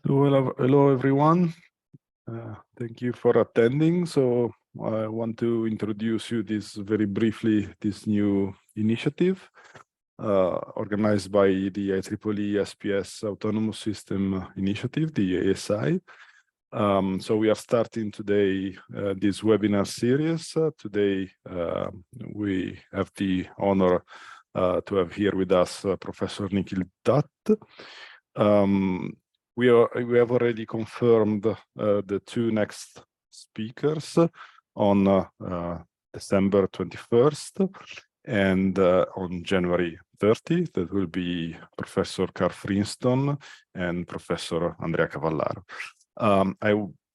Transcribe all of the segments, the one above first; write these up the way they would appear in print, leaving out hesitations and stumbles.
So, hello everyone. Thank you for attending. So I want to introduce you very briefly this new initiative organized by the IEEE SPS Autonomous System Initiative, the ASI. So we are starting today this webinar series. Today we have the honor to have here with us Professor Nikil Dutt. We have already confirmed the two next speakers on December 21st and on January 30th. That will be Professor Carl Frinston and Professor Andrea Cavallaro. I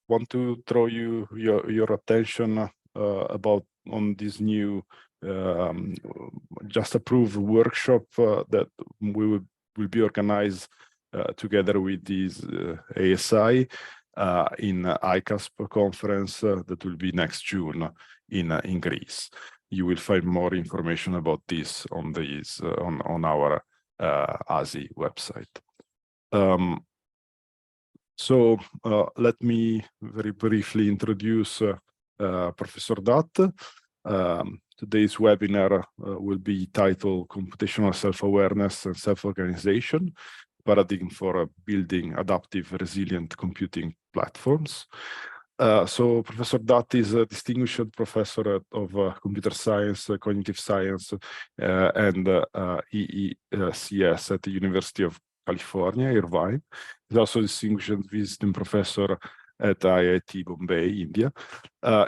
want to draw your attention on this new just approved workshop that will be organized together with this ASI in ICASP conference that will be next June in Greece. You will find more information about this on our ASI website. So let me very briefly introduce Professor Dutt. Today's webinar will be titled Computational Self-Awareness and Self-Organization, Paradigm for Building Adaptive Resilient Computing Platforms. So Professor Dutt is a distinguished professor of computer science, cognitive science, and EECS at the University of California, Irvine. He's also a distinguished visiting professor at IIT Bombay, India.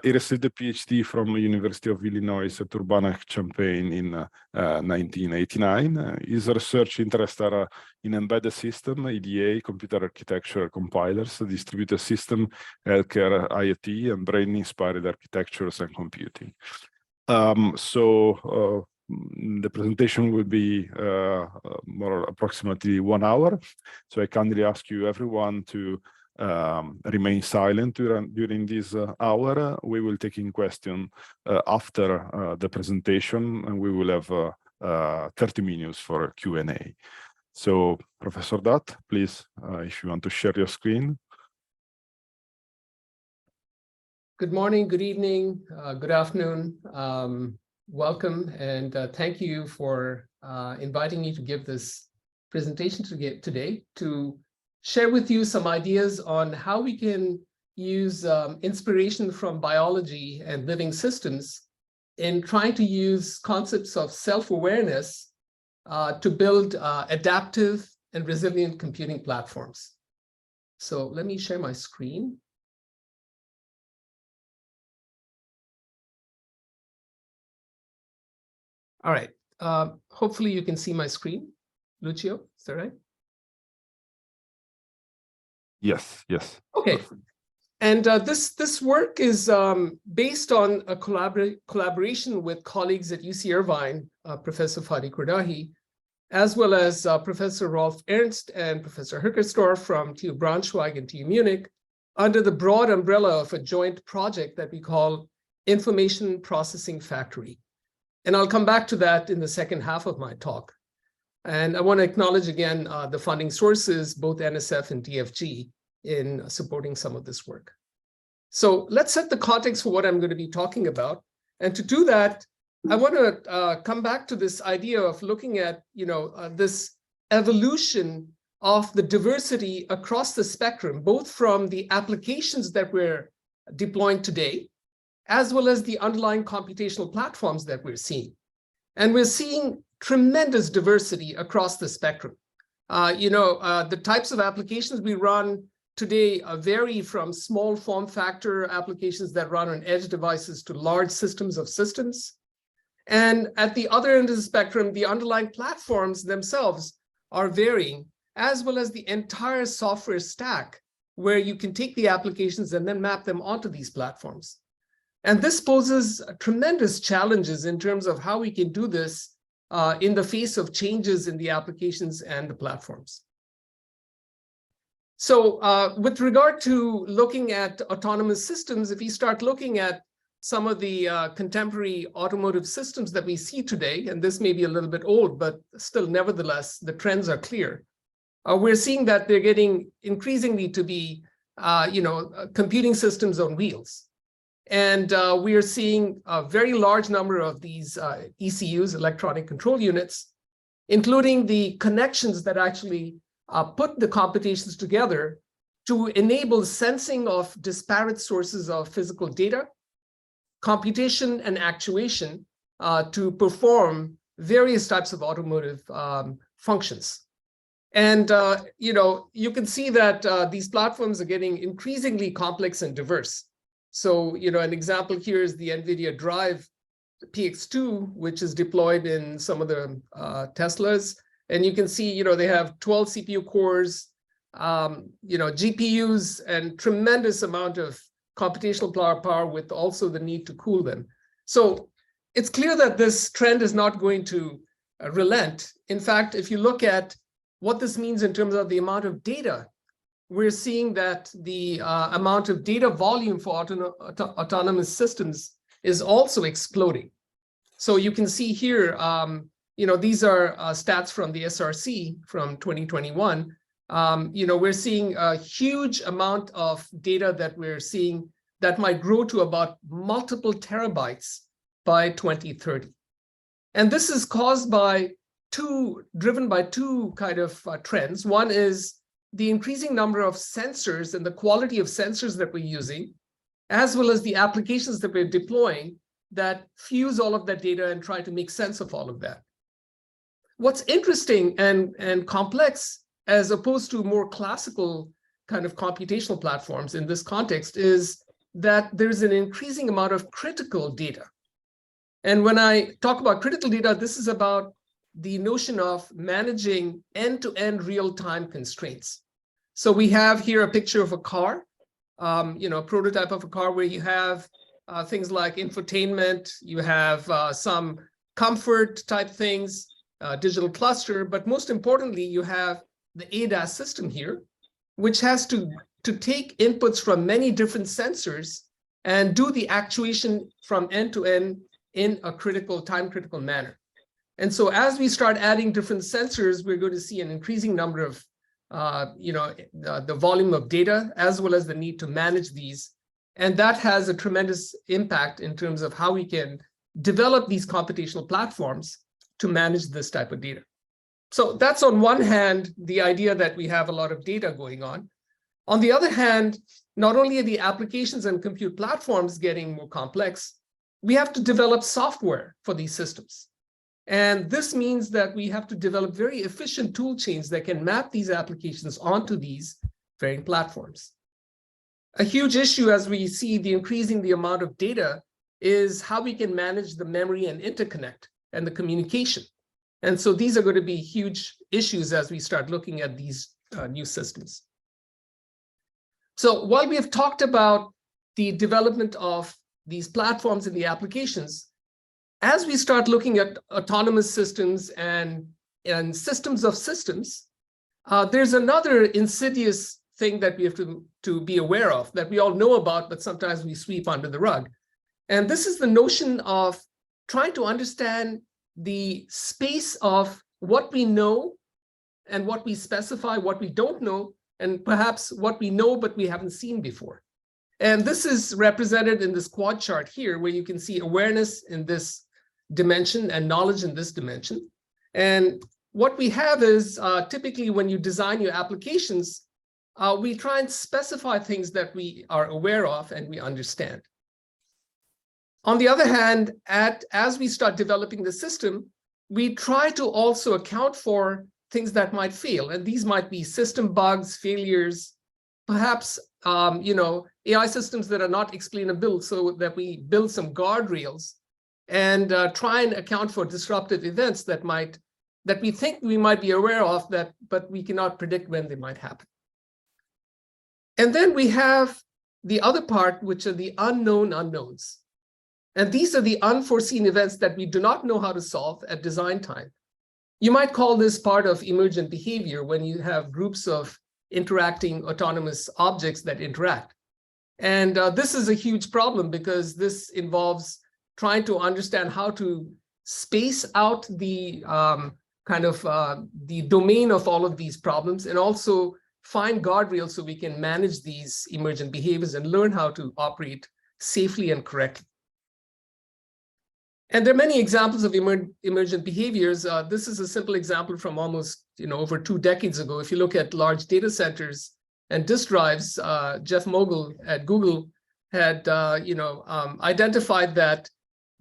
He received a PhD from the University of Illinois at Urbana-Champaign in 1989. His research interests are in embedded system, EDA, computer architecture compilers, distributed system, healthcare, IoT, and brain-inspired architectures and computing. The presentation will be approximately 1 hour. So I kindly ask you, everyone, to remain silent during this hour. We will take in question after the presentation, and we will have 30 minutes for Q&A. So, Professor Dutt, please, if you want to share your screen. Good morning, good evening, good afternoon. Welcome, and thank you for inviting me to give this presentation today to share with you some ideas on how we can use inspiration from biology and living systems in trying to use concepts of self-awareness to build adaptive and resilient computing platforms. So let me share my screen. All right, hopefully you can see my screen. Lucio, is that right? Yes, yes. Okay, and this work is based on a collaboration with colleagues at UC Irvine, Professor Fadi Kordahi, as well as Professor Rolf Ernst and Professor Herkersdorf from TU Braunschweig and TU Munich, under the broad umbrella of a joint project that we call Information Processing Factory. And I'll come back to that in the second half of my talk. And I want to acknowledge again the funding sources, both NSF and DFG, in supporting some of this work. So let's set the context for what I'm going to be talking about. And to do that, I want to come back to this idea of looking at, this evolution of the diversity across the spectrum, both from the applications that we're deploying today, as well as the underlying computational platforms that we're seeing. And we're seeing tremendous diversity across the spectrum. The types of applications we run today vary from small form factor applications that run on edge devices to large systems of systems. And at the other end of the spectrum, the underlying platforms themselves are varying, as well as the entire software stack, where you can take the applications and then map them onto these platforms. And this poses tremendous challenges in terms of how we can do this in the face of changes in the applications and the platforms. So with regard to looking at autonomous systems, if you start looking at some of the contemporary automotive systems that we see today, and this may be a little bit old, but still, nevertheless, the trends are clear. we're seeing that they're getting increasingly to be, computing systems on wheels. And we are seeing a very large number of these ECUs, electronic control units, including the connections that actually put the computations together to enable sensing of disparate sources of physical data, computation and actuation to perform various types of automotive functions. And you can see that these platforms are getting increasingly complex and diverse. So an example here is the NVIDIA Drive PX2, which is deployed in some of the Teslas. And you can see, they have 12 CPU cores, GPUs, and tremendous amount of computational power with also the need to cool them. So it's clear that this trend is not going to relent. In fact, if you look at what this means in terms of the amount of data, we're seeing that the amount of data volume for autonomous systems is also exploding. So you can see here, these are stats from the SRC from 2021. We're seeing a huge amount of data that we're seeing that might grow to about multiple terabytes by 2030. And this is caused by driven by two kind of trends. One is the increasing number of sensors and the quality of sensors that we're using, as well as the applications that we're deploying that fuse all of that data and try to make sense of all of that. What's interesting and complex, as opposed to more classical kind of computational platforms in this context, is that there's an increasing amount of critical data. And when I talk about critical data, this is about the notion of managing end-to-end real-time constraints. So we have here a picture of a car, a prototype of a car where you have things like infotainment, you have some comfort type things, digital cluster, but most importantly, you have the ADAS system here, which has to take inputs from many different sensors and do the actuation from end to end in a time-critical manner. And so as we start adding different sensors, we're going to see an increasing number of, the volume of data, as well as the need to manage these. And that has a tremendous impact in terms of how we can develop these computational platforms to manage this type of data. So that's on one hand, the idea that we have a lot of data going on. On the other hand, not only are the applications and compute platforms getting more complex, we have to develop software for these systems. And this means that we have to develop very efficient tool chains that can map these applications onto these varying platforms. A huge issue as we see increasing the amount of data is how we can manage the memory and interconnect and the communication. And so these are going to be huge issues as we start looking at these new systems. So while we have talked about the development of these platforms and the applications, as we start looking at autonomous systems and systems of systems, there's another insidious thing that we have to be aware of that we all know about, but sometimes we sweep under the rug. And this is the notion of trying to understand the space of what we know and what we specify, what we don't know, and perhaps what we know but we haven't seen before. And this is represented in this quad chart here, where you can see awareness in this dimension and knowledge in this dimension. And what we have is typically when you design your applications, we try and specify things that we are aware of and we understand. On the other hand, as we start developing the system, we try to also account for things that might fail. And these might be system bugs, failures, perhaps AI systems that are not explainable, so that we build some guardrails and try and account for disruptive events that we think we might be aware of, but we cannot predict when they might happen. And then we have the other part, which are the unknown unknowns. And these are the unforeseen events that we do not know how to solve at design time. You might call this part of emergent behavior when you have groups of interacting autonomous objects that interact. And this is a huge problem because this involves trying to understand how to space out the kind of the domain of all of these problems, and also find guardrails so we can manage these emergent behaviors and learn how to operate safely and correctly. And there are many examples of emergent behaviors. This is a simple example from almost over 2 decades ago. If you look at large data centers and disk drives, Jeff Mogul at Google had identified that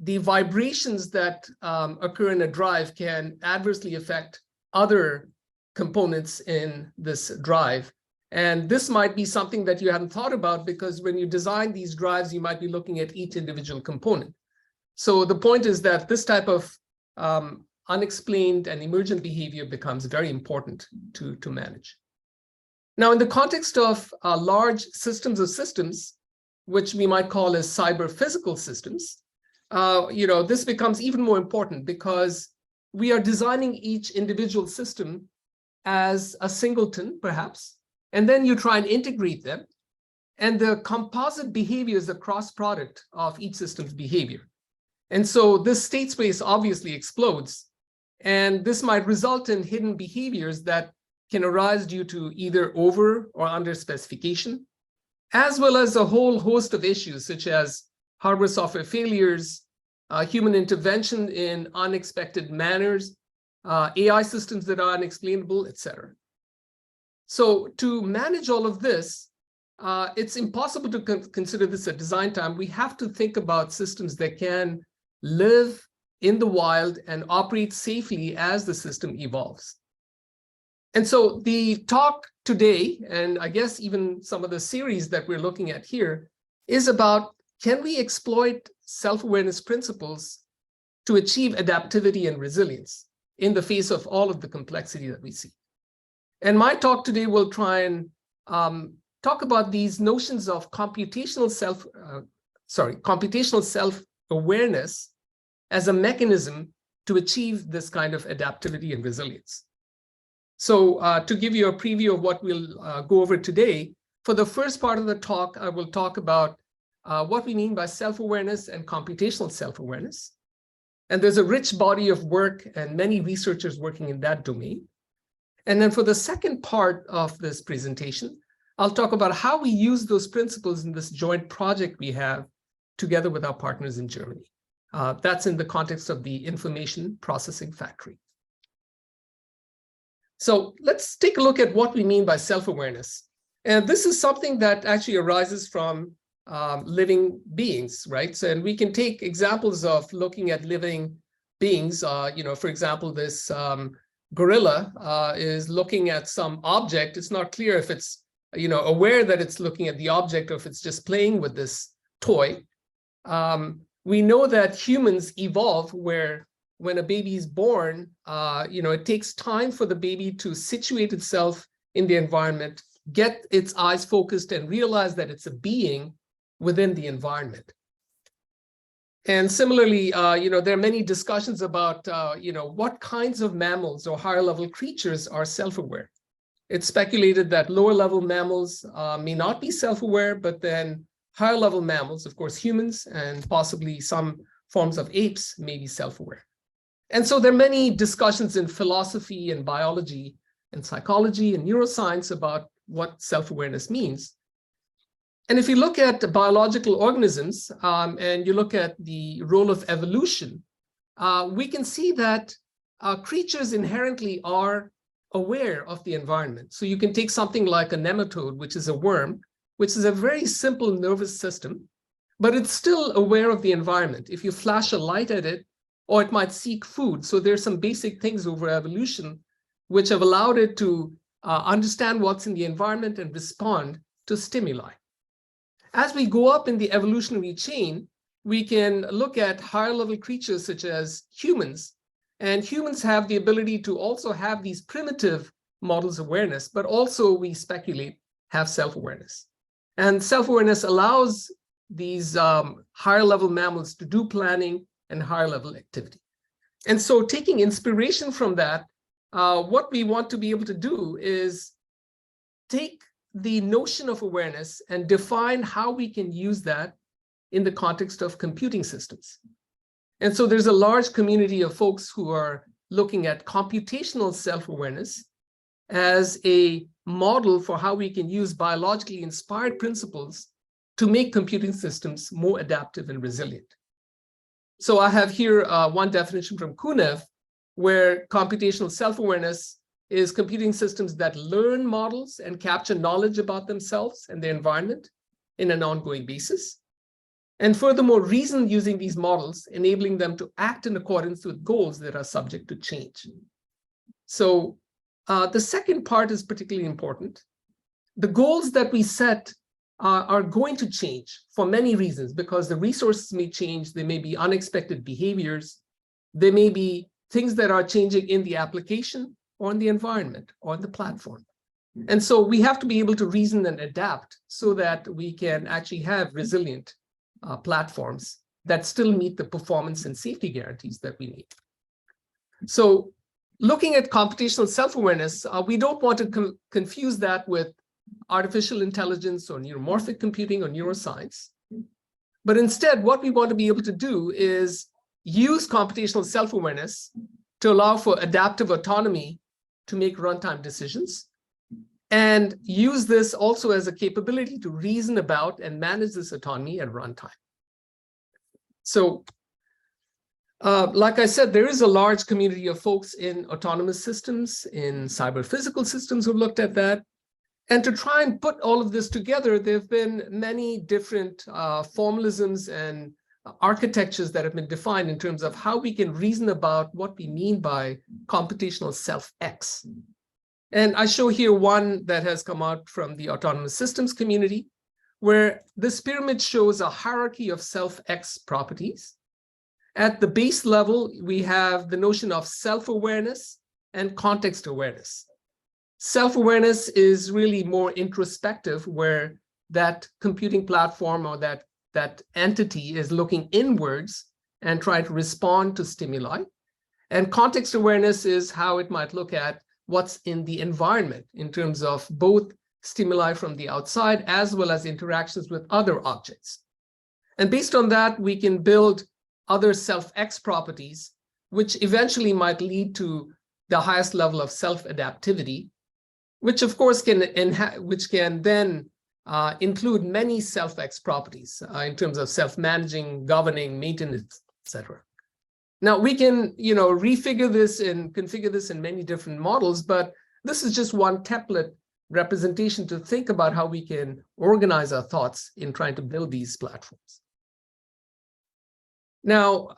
the vibrations that occur in a drive can adversely affect other components in this drive. And this might be something that you hadn't thought about, because when you design these drives, you might be looking at each individual component. So the point is that this type of unexplained and emergent behavior becomes very important to manage. Now, in the context of large systems of systems, which we might call as cyber-physical systems, this becomes even more important, because we are designing each individual system as a singleton, perhaps, and then you try and integrate them. And the composite behavior is the cross product of each system's behavior. And so this state space obviously explodes, and this might result in hidden behaviors that can arise due to either over or under specification, as well as a whole host of issues such as hardware software failures, human intervention in unexpected manners, AI systems that are unexplainable, etc. So to manage all of this, it's impossible to consider this a design time. We have to think about systems that can live in the wild and operate safely as the system evolves. And so the talk today, and I guess even some of the series that we're looking at here, is about, can we exploit self-awareness principles to achieve adaptivity and resilience in the face of all of the complexity that we see? And my talk today will try and talk about these notions of computational self-awareness as a mechanism to achieve this kind of adaptivity and resilience. So to give you a preview of what we'll go over today, for the first part of the talk, I will talk about what we mean by self-awareness and computational self-awareness. And there's a rich body of work and many researchers working in that domain. And then for the second part of this presentation, I'll talk about how we use those principles in this joint project we have together with our partners in Germany. That's in the context of the Information Processing Factory. So let's take a look at what we mean by self-awareness. And this is something that actually arises from living beings, right? So, and we can take examples of looking at living beings. For example, this gorilla is looking at some object. It's not clear if it's aware that it's looking at the object or if it's just playing with this toy. We know that humans evolve where when a baby is born, it takes time for the baby to situate itself in the environment, get its eyes focused, and realize that it's a being within the environment. And similarly, there are many discussions about, what kinds of mammals or higher level creatures are self-aware. It's speculated that lower level mammals may not be self-aware, but then higher level mammals, of course, humans and possibly some forms of apes may be self-aware. And so there are many discussions in philosophy and biology and psychology and neuroscience about what self-awareness means. And if you look at biological organisms and you look at the role of evolution, we can see that creatures inherently are aware of the environment. So you can take something like a nematode, which is a worm, which is a very simple nervous system, but it's still aware of the environment. If you flash a light at it, or it might seek food. So there's some basic things over evolution which have allowed it to understand what's in the environment and respond to stimuli. As we go up in the evolutionary chain, we can look at higher level creatures such as humans. And humans have the ability to also have these primitive models of awareness, but also we speculate have self-awareness. And self-awareness allows these higher level mammals to do planning and higher level activity. And so taking inspiration from that, what we want to be able to do is take the notion of awareness and define how we can use that in the context of computing systems. And so there's a large community of folks who are looking at computational self-awareness as a model for how we can use biologically inspired principles to make computing systems more adaptive and resilient. So I have here one definition from Kunev, where computational self-awareness is computing systems that learn models and capture knowledge about themselves and their environment in an ongoing basis. And furthermore, reason using these models, enabling them to act in accordance with goals that are subject to change. So the second part is particularly important. The goals that we set are going to change for many reasons, because the resources may change. There may be unexpected behaviors. There may be things that are changing in the application or in the environment or in the platform. And so we have to be able to reason and adapt so that we can actually have resilient platforms that still meet the performance and safety guarantees that we need. So looking at computational self-awareness, we don't want to confuse that with artificial intelligence or neuromorphic computing or neuroscience. But instead, what we want to be able to do is use computational self-awareness to allow for adaptive autonomy to make runtime decisions, and use this also as a capability to reason about and manage this autonomy at runtime. So, like I said, there is a large community of folks in autonomous systems, in cyber-physical systems who've looked at that. And to try and put all of this together, there have been many different formalisms and architectures that have been defined in terms of how we can reason about what we mean by computational self-X. And I show here one that has come out from the autonomous systems community, where this pyramid shows a hierarchy of self-X properties. At the base level, we have the notion of self-awareness and context awareness. Self-awareness is really more introspective, where that computing platform or that entity is looking inwards and trying to respond to stimuli. And context awareness is how it might look at what's in the environment in terms of both stimuli from the outside as well as interactions with other objects. And based on that, we can build other self-X properties, which eventually might lead to the highest level of self-adaptivity, which of course can then include many self-X properties in terms of self-managing, governing, maintenance, etc. Now we can, refigure this and configure this in many different models, but this is just one template representation to think about how we can organize our thoughts in trying to build these platforms. Now,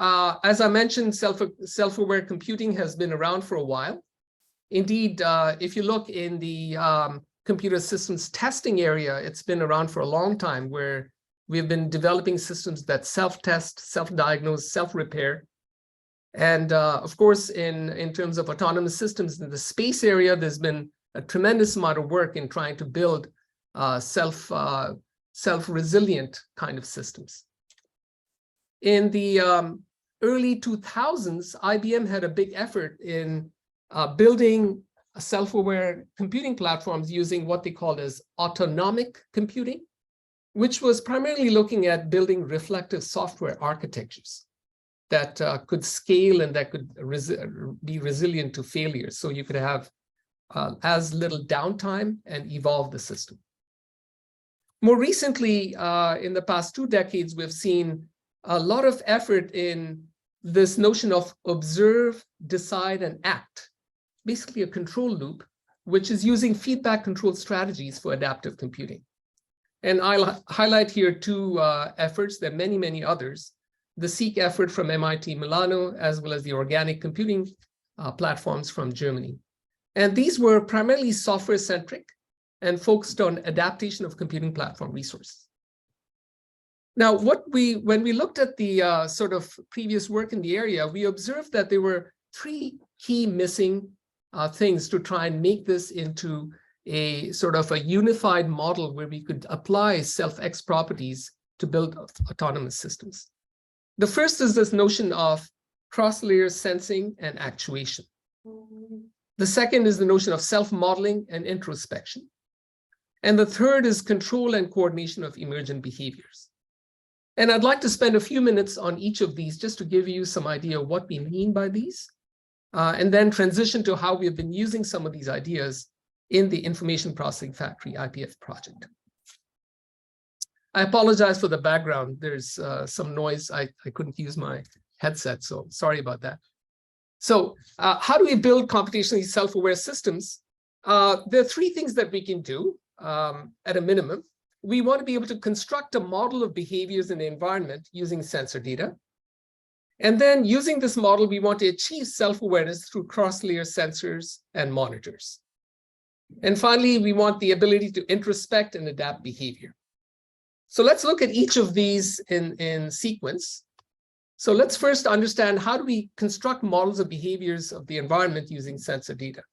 as I mentioned, self-aware computing has been around for a while. Indeed, if you look in the computer systems testing area, it's been around for a long time, where we've been developing systems that self-test, self-diagnose, self-repair. And of course, in terms of autonomous systems in the space area, there's been a tremendous amount of work in trying to build self-resilient kind of systems. In the early 2000s, IBM had a big effort in building self-aware computing platforms using what they called as autonomic computing, which was primarily looking at building reflective software architectures that could scale and that could be resilient to failure. So you could have as little downtime and evolve the system. More recently, in the past 2 decades, we've seen a lot of effort in this notion of observe, decide, and act, basically a control loop, which is using feedback control strategies for adaptive computing. And I'll highlight here 2 efforts. There are many, many others. The CECS effort from MIT Milano, as well as the organic computing platforms from Germany. And these were primarily software-centric and focused on adaptation of computing platform resources. Now, when we looked at the sort of previous work in the area, we observed that there were 3 key missing things to try and make this into a sort of a unified model where we could apply self-X properties to build autonomous systems. The first is this notion of cross-layer sensing and actuation. The second is the notion of self-modeling and introspection. And the third is control and coordination of emergent behaviors. And I'd like to spend a few minutes on each of these just to give you some idea of what we mean by these. and then transition to how we've been using some of these ideas in the Information Processing Factory IPF project. I apologize for the background. There's some noise. I couldn't use my headset, so sorry about that. So how do we build computationally self-aware systems? There are three things that we can do at a minimum. We want to be able to construct a model of behaviors in the environment using sensor data. And then using this model, we want to achieve self-awareness through cross-layer sensors and monitors. And finally, we want the ability to introspect and adapt behavior. So let's look at each of these in sequence. So let's first understand, how do we construct models of behaviors of the environment using sensor data?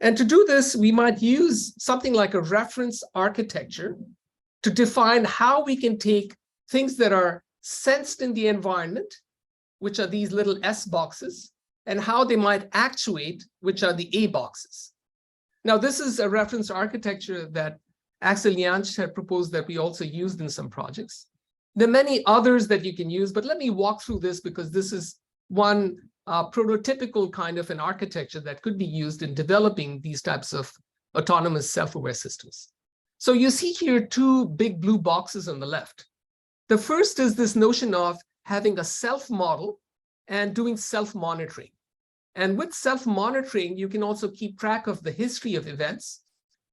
And to do this, we might use something like a reference architecture to define how we can take things that are sensed in the environment, which are these little S boxes, and how they might actuate, which are the A boxes. Now, this is a reference architecture that Axel Jansch had proposed that we also used in some projects. There are many others that you can use, but let me walk through this because this is one prototypical kind of an architecture that could be used in developing these types of autonomous self-aware systems. So you see here two big blue boxes on the left. The first is this notion of having a self-model and doing self-monitoring. And with self-monitoring, you can also keep track of the history of events,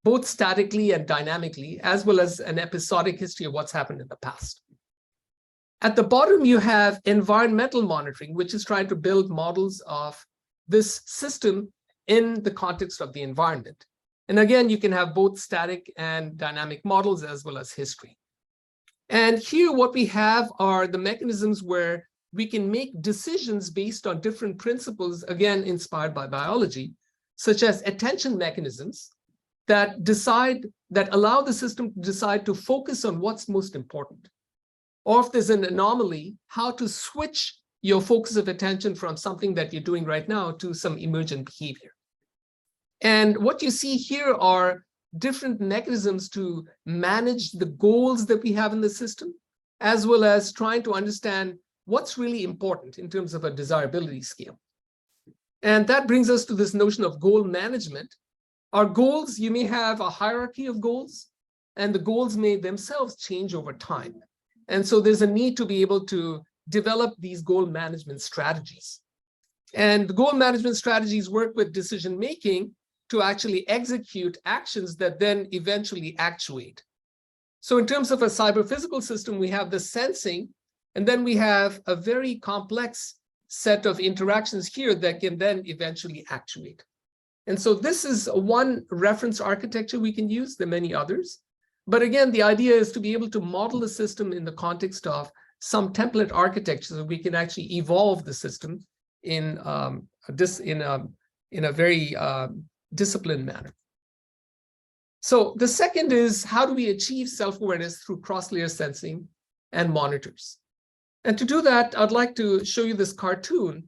both statically and dynamically, as well as an episodic history of what's happened in the past. At the bottom, you have environmental monitoring, which is trying to build models of this system in the context of the environment. And again, you can have both static and dynamic models as well as history. And here what we have are the mechanisms where we can make decisions based on different principles, again, inspired by biology, such as attention mechanisms that allow the system to decide to focus on what's most important. Or if there's an anomaly, how to switch your focus of attention from something that you're doing right now to some emergent behavior. And what you see here are different mechanisms to manage the goals that we have in the system, as well as trying to understand what's really important in terms of a desirability scale. And that brings us to this notion of goal management. Our goals, you may have a hierarchy of goals, and the goals may themselves change over time. And so there's a need to be able to develop these goal management strategies. And the goal management strategies work with decision-making to actually execute actions that then eventually actuate. So in terms of a cyber-physical system, we have the sensing, and then we have a very complex set of interactions here that can then eventually actuate. And so this is one reference architecture we can use. There are many others. But again, the idea is to be able to model the system in the context of some template architecture so we can actually evolve the system in a very disciplined manner. So the second is, how do we achieve self-awareness through cross-layer sensing and monitors? And to do that, I'd like to show you this cartoon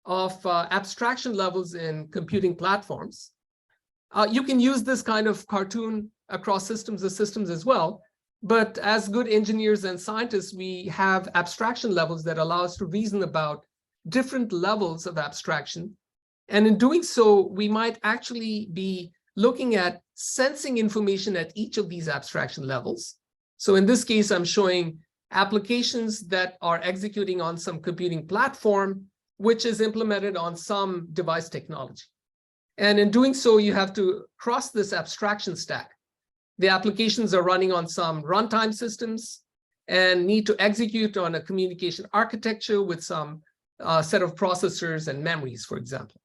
of abstraction levels in computing platforms. You can use this kind of cartoon across systems as well. But as good engineers and scientists, we have abstraction levels that allow us to reason about different levels of abstraction. And in doing so, we might actually be looking at sensing information at each of these abstraction levels. So in this case, I'm showing applications that are executing on some computing platform, which is implemented on some device technology. And in doing so, you have to cross this abstraction stack. The applications are running on some runtime systems and need to execute on a communication architecture with some set of processors and memories, for example.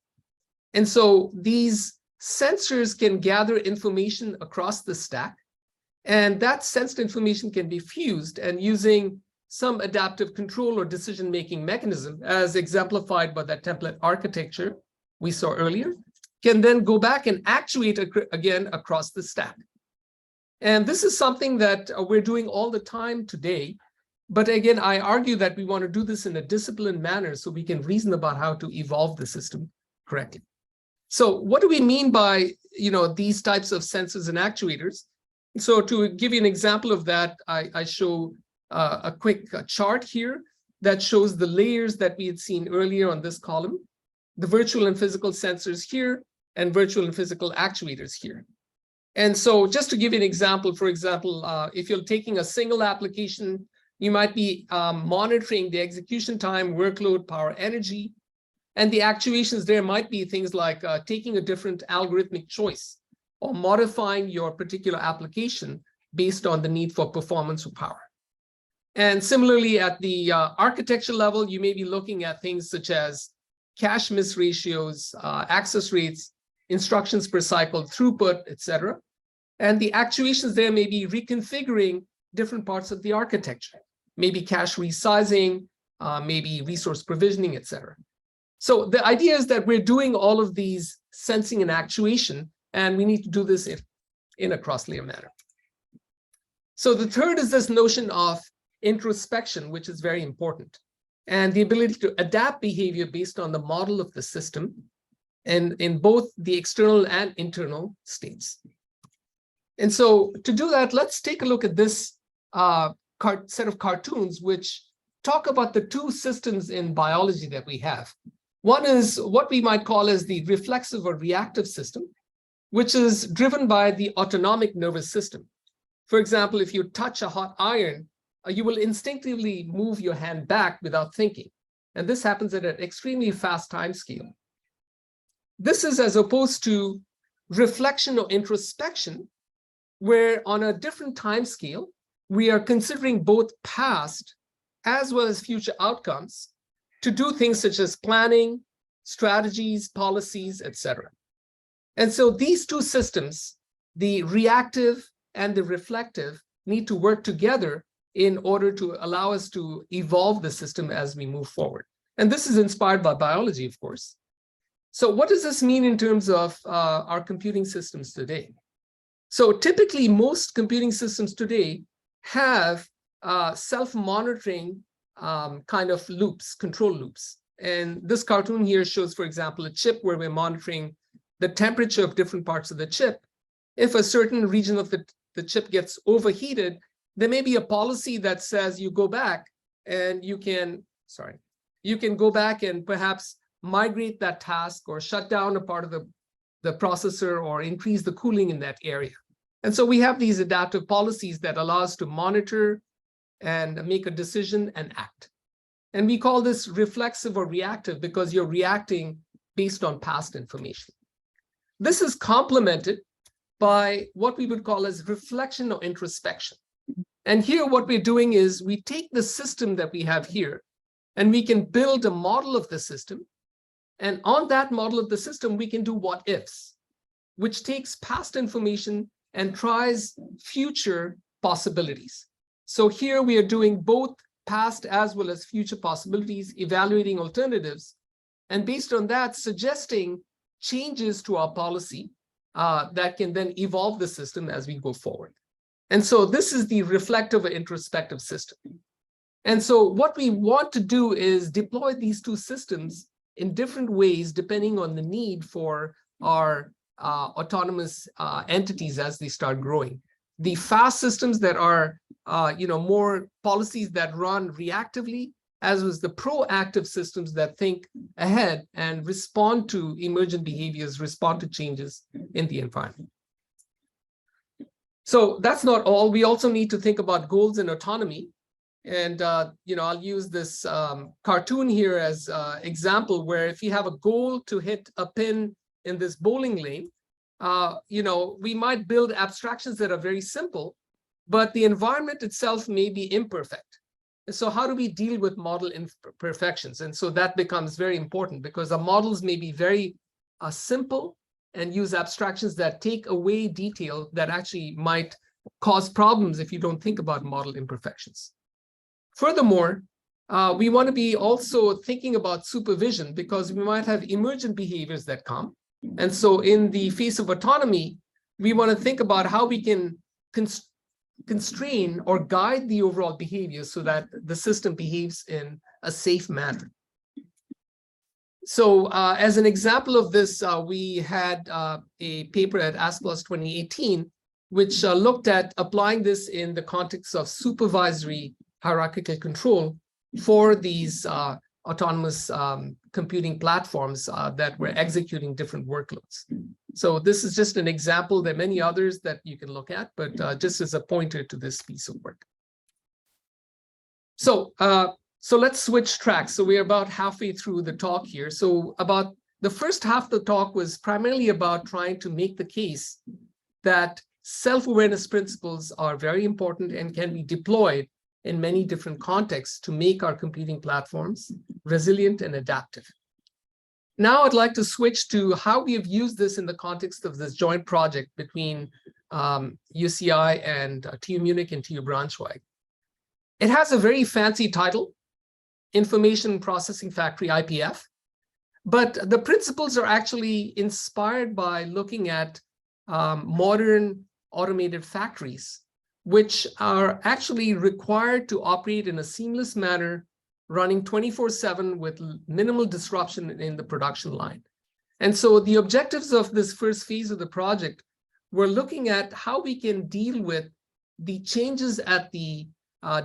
And so these sensors can gather information across the stack, and that sensed information can be fused, and using some adaptive control or decision-making mechanism, as exemplified by that template architecture we saw earlier, can then go back and actuate again across the stack. And this is something that we're doing all the time today. But again, I argue that we want to do this in a disciplined manner so we can reason about how to evolve the system correctly. So what do we mean by these types of sensors and actuators? So to give you an example of that, I show a quick chart here that shows the layers that we had seen earlier on this column. the virtual and physical sensors here, and virtual and physical actuators here. And so just to give you an example, for example, if you're taking a single application, you might be monitoring the execution time, workload, power, energy. And the actuations there might be things like taking a different algorithmic choice or modifying your particular application based on the need for performance or power. And similarly, at the architecture level, you may be looking at things such as cache miss ratios, access rates, instructions per cycle, throughput, etc. And the actuations there may be reconfiguring different parts of the architecture, maybe cache resizing, maybe resource provisioning, etc. So the idea is that we're doing all of these sensing and actuation, and we need to do this in a cross-layer manner. So the third is this notion of introspection, which is very important, and the ability to adapt behavior based on the model of the system and in both the external and internal states. And so to do that, let's take a look at this set of cartoons, which talk about the two systems in biology that we have. One is what we might call as the reflexive or reactive system, which is driven by the autonomic nervous system. For example, if you touch a hot iron, you will instinctively move your hand back without thinking. And this happens at an extremely fast time scale. This is as opposed to reflection or introspection, where on a different time scale, we are considering both past as well as future outcomes to do things such as planning, strategies, policies, etc. And so these two systems, the reactive and the reflective, need to work together in order to allow us to evolve the system as we move forward. And this is inspired by biology, of course. So what does this mean in terms of our computing systems today? So typically, most computing systems today have self-monitoring kind of loops, control loops. And this cartoon here shows, for example, a chip where we're monitoring the temperature of different parts of the chip. If a certain region of the chip gets overheated, there may be a policy that says you go back and you can go back and perhaps migrate that task or shut down a part of the processor or increase the cooling in that area. And so we have these adaptive policies that allow us to monitor and make a decision and act. And we call this reflexive or reactive because you're reacting based on past information. This is complemented by what we would call as reflection or introspection. And here what we're doing is we take the system that we have here and we can build a model of the system. And on that model of the system, we can do what ifs, which takes past information and tries future possibilities. So here we are doing both past as well as future possibilities, evaluating alternatives, and based on that, suggesting changes to our policy that can then evolve the system as we go forward. And so this is the reflective or introspective system. And so what we want to do is deploy these two systems in different ways, depending on the need for our autonomous entities as they start growing. The fast systems that are, more policies that run reactively, as was the proactive systems that think ahead and respond to emergent behaviors, respond to changes in the environment. So that's not all. We also need to think about goals and autonomy. And, I'll use this cartoon here as an example where if you have a goal to hit a pin in this bowling lane, we might build abstractions that are very simple, but the environment itself may be imperfect. And so how do we deal with model imperfections? And so that becomes very important because our models may be very simple and use abstractions that take away detail that actually might cause problems if you don't think about model imperfections. Furthermore, we want to be also thinking about supervision because we might have emergent behaviors that come. And so in the face of autonomy, we want to think about how we can constrain or guide the overall behavior so that the system behaves in a safe manner. So as an example of this, we had a paper at ASPLOS 2018, which looked at applying this in the context of supervisory hierarchical control for these autonomous computing platforms that were executing different workloads. So this is just an example. There are many others that you can look at, but just as a pointer to this piece of work. So let's switch tracks. So we're about halfway through the talk here. So about the first half of the talk was primarily about trying to make the case that self-awareness principles are very important and can be deployed in many different contexts to make our computing platforms resilient and adaptive. Now I'd like to switch to how we have used this in the context of this joint project between UCI and TU Munich and TU Braunschweig. It has a very fancy title, Information Processing Factory, IPF, but the principles are actually inspired by looking at modern automated factories, which are actually required to operate in a seamless manner, running 24/7 with minimal disruption in the production line. And so the objectives of this first phase of the project were looking at how we can deal with the changes at the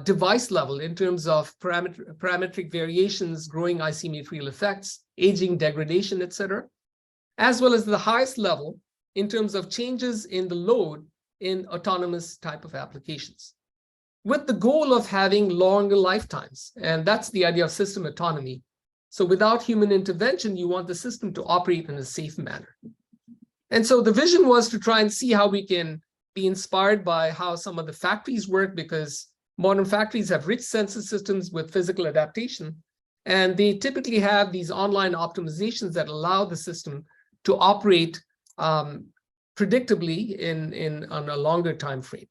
device level in terms of parametric variations, growing IC material effects, aging, degradation, etc., as well as the highest level in terms of changes in the load in autonomous type of applications, with the goal of having longer lifetimes. And that's the idea of system autonomy. So without human intervention, you want the system to operate in a safe manner. And so the vision was to try and see how we can be inspired by how some of the factories work, because modern factories have rich sensor systems with physical adaptation, and they typically have these online optimizations that allow the system to operate predictably on a longer time frame.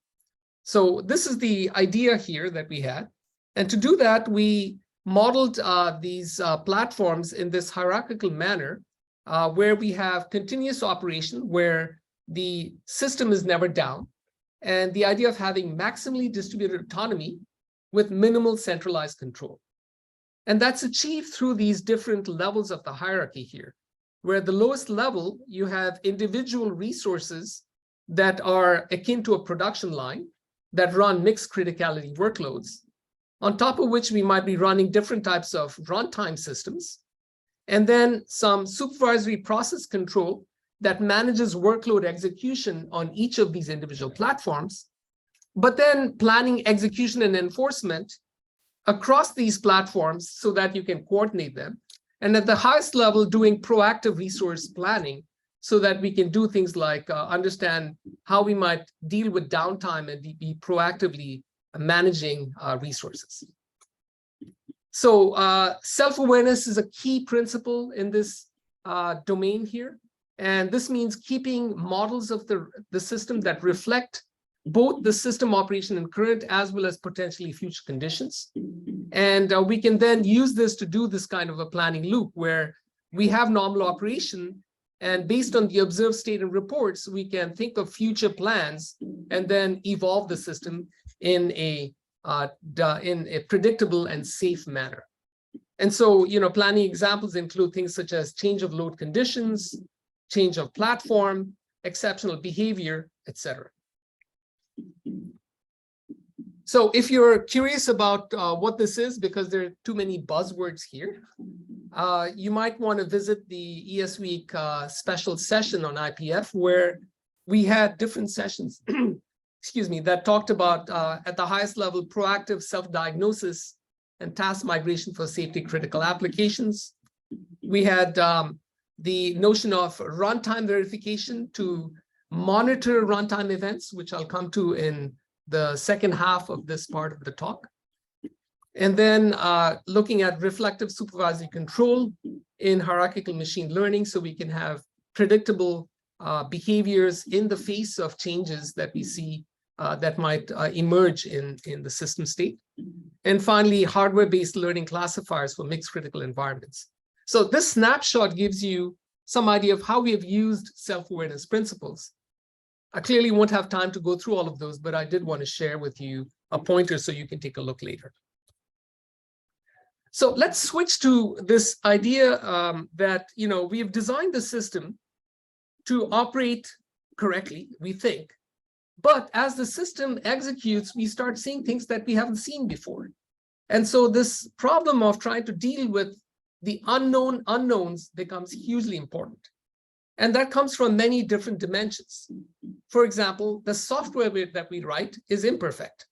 So this is the idea here that we had. And to do that, we modeled these platforms in this hierarchical manner, where we have continuous operation, where the system is never down, and the idea of having maximally distributed autonomy with minimal centralized control. And that's achieved through these different levels of the hierarchy here, where the lowest level, you have individual resources that are akin to a production line that run mixed criticality workloads, on top of which we might be running different types of runtime systems, and then some supervisory process control that manages workload execution on each of these individual platforms, but then planning, execution, and enforcement across these platforms so that you can coordinate them. And at the highest level, doing proactive resource planning so that we can do things like understand how we might deal with downtime and be proactively managing resources. So self-awareness is a key principle in this domain here. And this means keeping models of the system that reflect both the system operation in current as well as potentially future conditions. And we can then use this to do this kind of a planning loop where we have normal operation, and based on the observed state and reports, we can think of future plans and then evolve the system in a predictable and safe manner. And so, planning examples include things such as change of load conditions, change of platform, exceptional behavior, etc. So if you're curious about what this is, because there are too many buzzwords here, you might want to visit the ES Week special session on IPF, where we had different sessions, excuse me, that talked about, at the highest level, proactive self-diagnosis and task migration for safety critical applications. We had the notion of runtime verification to monitor runtime events, which I'll come to in the second half of this part of the talk. And then looking at reflective supervisory control in hierarchical machine learning, so we can have predictable behaviors in the face of changes that we see that might emerge in the system state. And finally, hardware-based learning classifiers for mixed critical environments. So this snapshot gives you some idea of how we have used self-awareness principles. I clearly won't have time to go through all of those, but I did want to share with you a pointer so you can take a look later. So let's switch to this idea that we have designed the system to operate correctly, we think. But as the system executes, we start seeing things that we haven't seen before. And so this problem of trying to deal with the unknown unknowns becomes hugely important. And that comes from many different dimensions. For example, the software that we write is imperfect.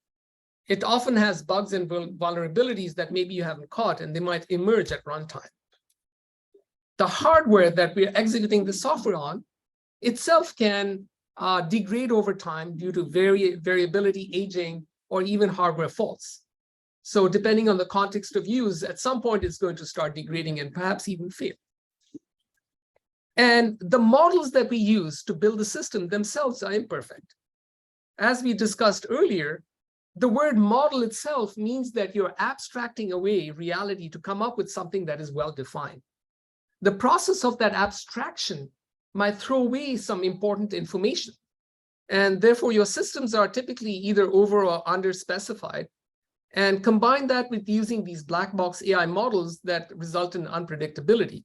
It often has bugs and vulnerabilities that maybe you haven't caught, and they might emerge at runtime. The hardware that we're executing the software on itself can degrade over time due to variability, aging, or even hardware faults. So depending on the context of use, at some point it's going to start degrading and perhaps even fail. And the models that we use to build the system themselves are imperfect. As we discussed earlier, the word model itself means that you're abstracting away reality to come up with something that is well-defined. The process of that abstraction might throw away some important information. And therefore, your systems are typically either over or under specified. And combine that with using these black box AI models that result in unpredictability.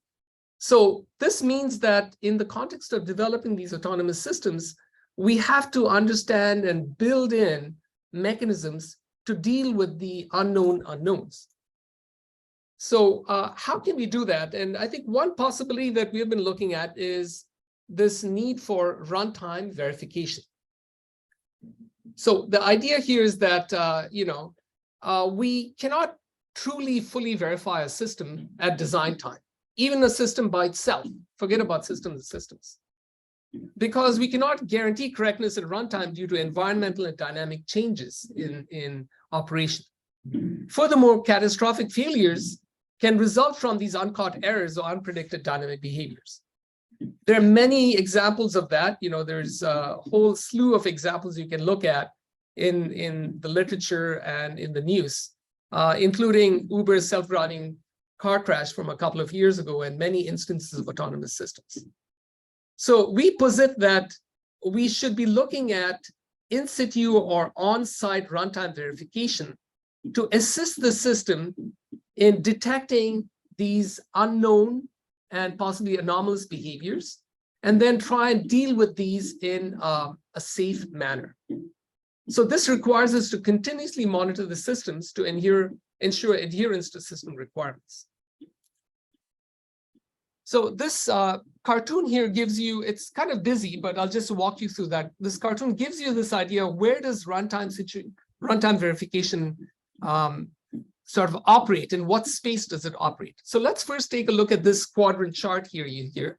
So this means that in the context of developing these autonomous systems, we have to understand and build in mechanisms to deal with the unknown unknowns. So how can we do that? And I think one possibility that we've been looking at is this need for runtime verification. So the idea here is that we cannot truly fully verify a system at design time, even a system by itself. Forget about systems and systems. Because we cannot guarantee correctness at runtime due to environmental and dynamic changes in operation. Furthermore, catastrophic failures can result from these uncaught errors or unpredicted dynamic behaviors. There are many examples of that. There's a whole slew of examples you can look at in the literature and in the news, including Uber's self-driving car crash from a couple of years ago and many instances of autonomous systems. So we posit that we should be looking at in situ or on-site runtime verification to assist the system in detecting these unknown and possibly anomalous behaviors, and then try and deal with these in a safe manner. So this requires us to continuously monitor the systems to ensure adherence to system requirements. So this cartoon here gives you, it's kind of busy, but I'll just walk you through that. This cartoon gives you this idea, where does runtime verification sort of operate, in what space does it operate? So let's first take a look at this quadrant chart here.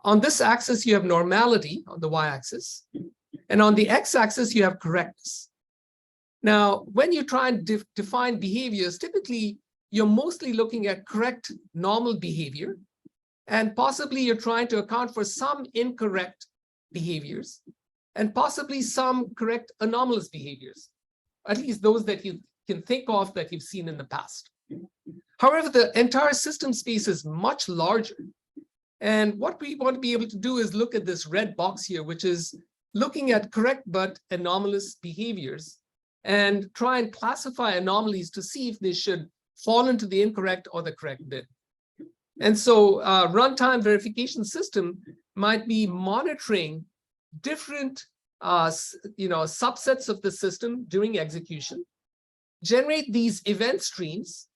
On this axis, you have normality on the y-axis, and on the x-axis, you have correctness. Now, when you try and define behaviors, typically, you're mostly looking at correct normal behavior, and possibly you're trying to account for some incorrect behaviors, and possibly some correct anomalous behaviors, at least those that you can think of that you've seen in the past. However, the entire system space is much larger. And what we want to be able to do is look at this red box here, which is looking at correct but anomalous behaviors, and try and classify anomalies to see if they should fall into the incorrect or the correct bin. And so runtime verification system might be monitoring different subsets of the system during execution, generate these event streams,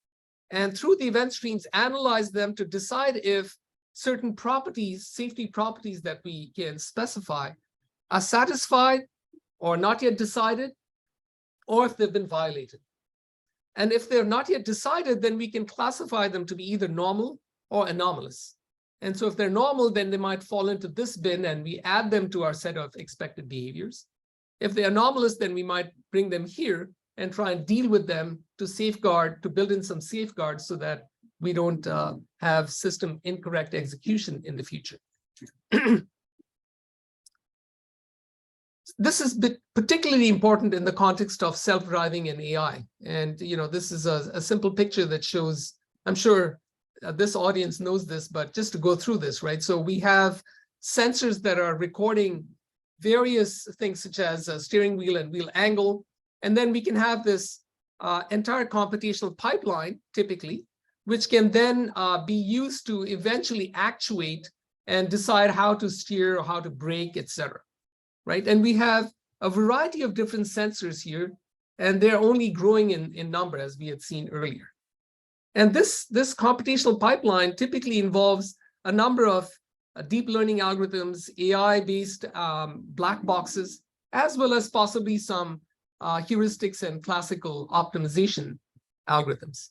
and through the event streams, analyze them to decide if certain properties, safety properties that we can specify, are satisfied or not yet decided, or if they've been violated. And if they're not yet decided, then we can classify them to be either normal or anomalous. And so if they're normal, then they might fall into this bin, and we add them to our set of expected behaviors. If they're anomalous, then we might bring them here and try and deal with them to safeguard, to build in some safeguards so that we don't have system incorrect execution in the future. This is particularly important in the context of self-driving and AI. And this is a simple picture that shows, I'm sure this audience knows this, but just to go through this, right? So we have sensors that are recording various things such as steering wheel and wheel angle. And then we can have this entire computational pipeline, typically, which can then be used to eventually actuate and decide how to steer or how to brake, etc. Right? And we have a variety of different sensors here and they're only growing in number, as we had seen earlier. And this computational pipeline typically involves a number of deep learning algorithms, AI-based black boxes, as well as possibly some heuristics and classical optimization algorithms.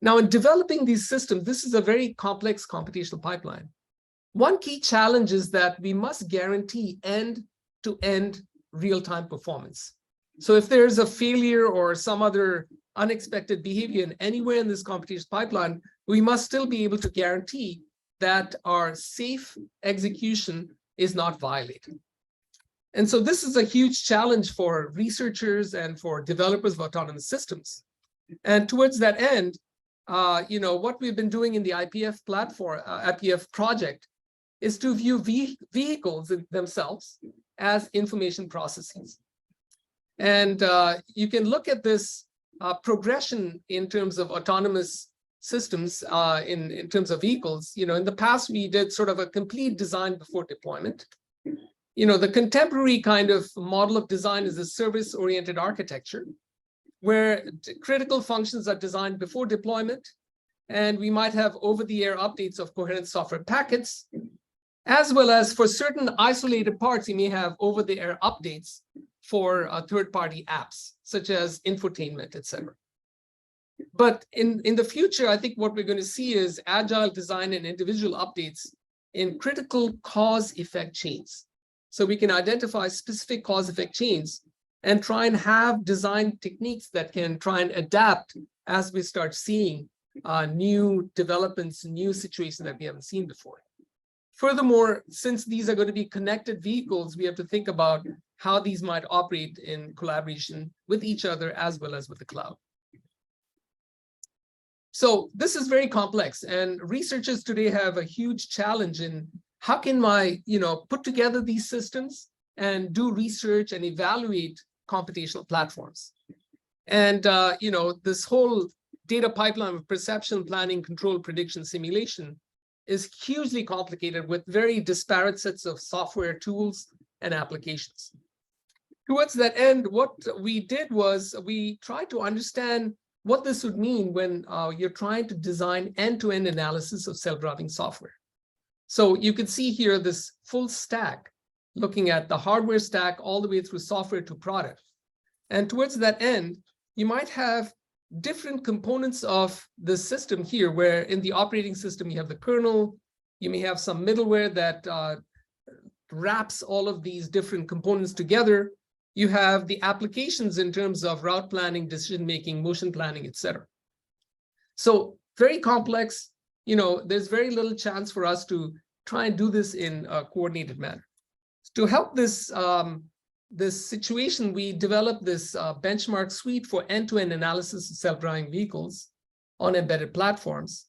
Now, in developing these systems, this is a very complex computational pipeline. One key challenge is that we must guarantee end-to-end real-time performance. So if there's a failure or some other unexpected behavior anywhere in this computational pipeline, we must still be able to guarantee that our safe execution is not violated. And so this is a huge challenge for researchers and for developers of autonomous systems. And towards that end, what we've been doing in the IPF platform, IPF project, is to view vehicles themselves as information processes. And you can look at this progression in terms of autonomous systems in terms of vehicles. In the past, we did sort of a complete design before deployment. The contemporary kind of model of design is a service-oriented architecture, where critical functions are designed before deployment, and we might have over-the-air updates of coherent software packets, as well as for certain isolated parts, you may have over-the-air updates for third-party apps, such as infotainment, etc. But in the future, I think what we're going to see is agile design and individual updates in critical cause-effect chains. So we can identify specific cause-effect chains and try and have design techniques that can try and adapt as we start seeing new developments, new situations that we haven't seen before. Furthermore, since these are going to be connected vehicles, we have to think about how these might operate in collaboration with each other as well as with the cloud. So this is very complex, and researchers today have a huge challenge in how can I, put together these systems and do research and evaluate computational platforms. And, this whole data pipeline of perception, planning, control, prediction, simulation is hugely complicated with very disparate sets of software tools and applications. Towards that end, what we did was we tried to understand what this would mean when you're trying to design end-to-end analysis of self-driving software. So you can see here this full stack, looking at the hardware stack all the way through software to product. And towards that end, you might have different components of the system here, where in the operating system, you have the kernel, you may have some middleware that wraps all of these different components together. You have the applications in terms of route planning, decision-making, motion planning, etc. So very complex. There's very little chance for us to try and do this in a coordinated manner. To help this situation, we developed this benchmark suite for end-to-end analysis of self-driving vehicles on embedded platforms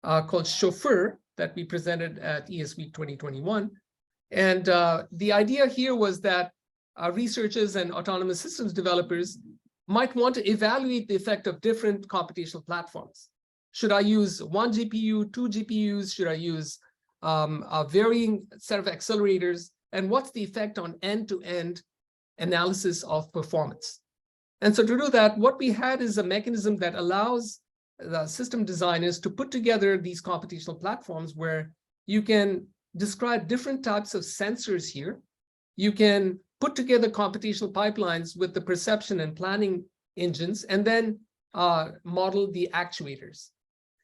called Chauffeur that we presented at ES Week 2021. And the idea here was that researchers and autonomous systems developers might want to evaluate the effect of different computational platforms. Should I use one GPU, two GPUs? Should I use a varying set of accelerators? And what's the effect on end-to-end analysis of performance? And so to do that, what we had is a mechanism that allows the system designers to put together these computational platforms where you can describe different types of sensors here. You can put together computational pipelines with the perception and planning engines, and then model the actuators.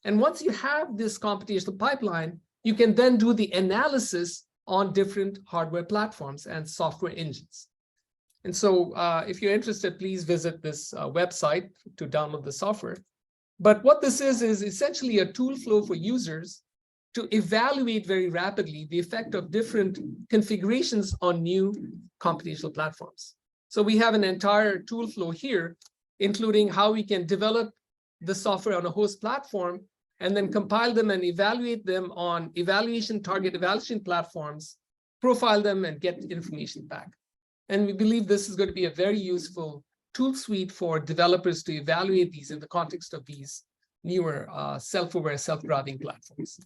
And once you have this computational pipeline, you can then do the analysis on different hardware platforms and software engines. And so if you're interested, please visit this website to download the software. But what this is essentially a tool flow for users to evaluate very rapidly the effect of different configurations on new computational platforms. So we have an entire tool flow here, including how we can develop the software on a host platform and then compile them and evaluate them on target evaluation platforms, profile them, and get information back. And we believe this is going to be a very useful tool suite for developers to evaluate these in the context of these newer self-aware, self-driving platforms.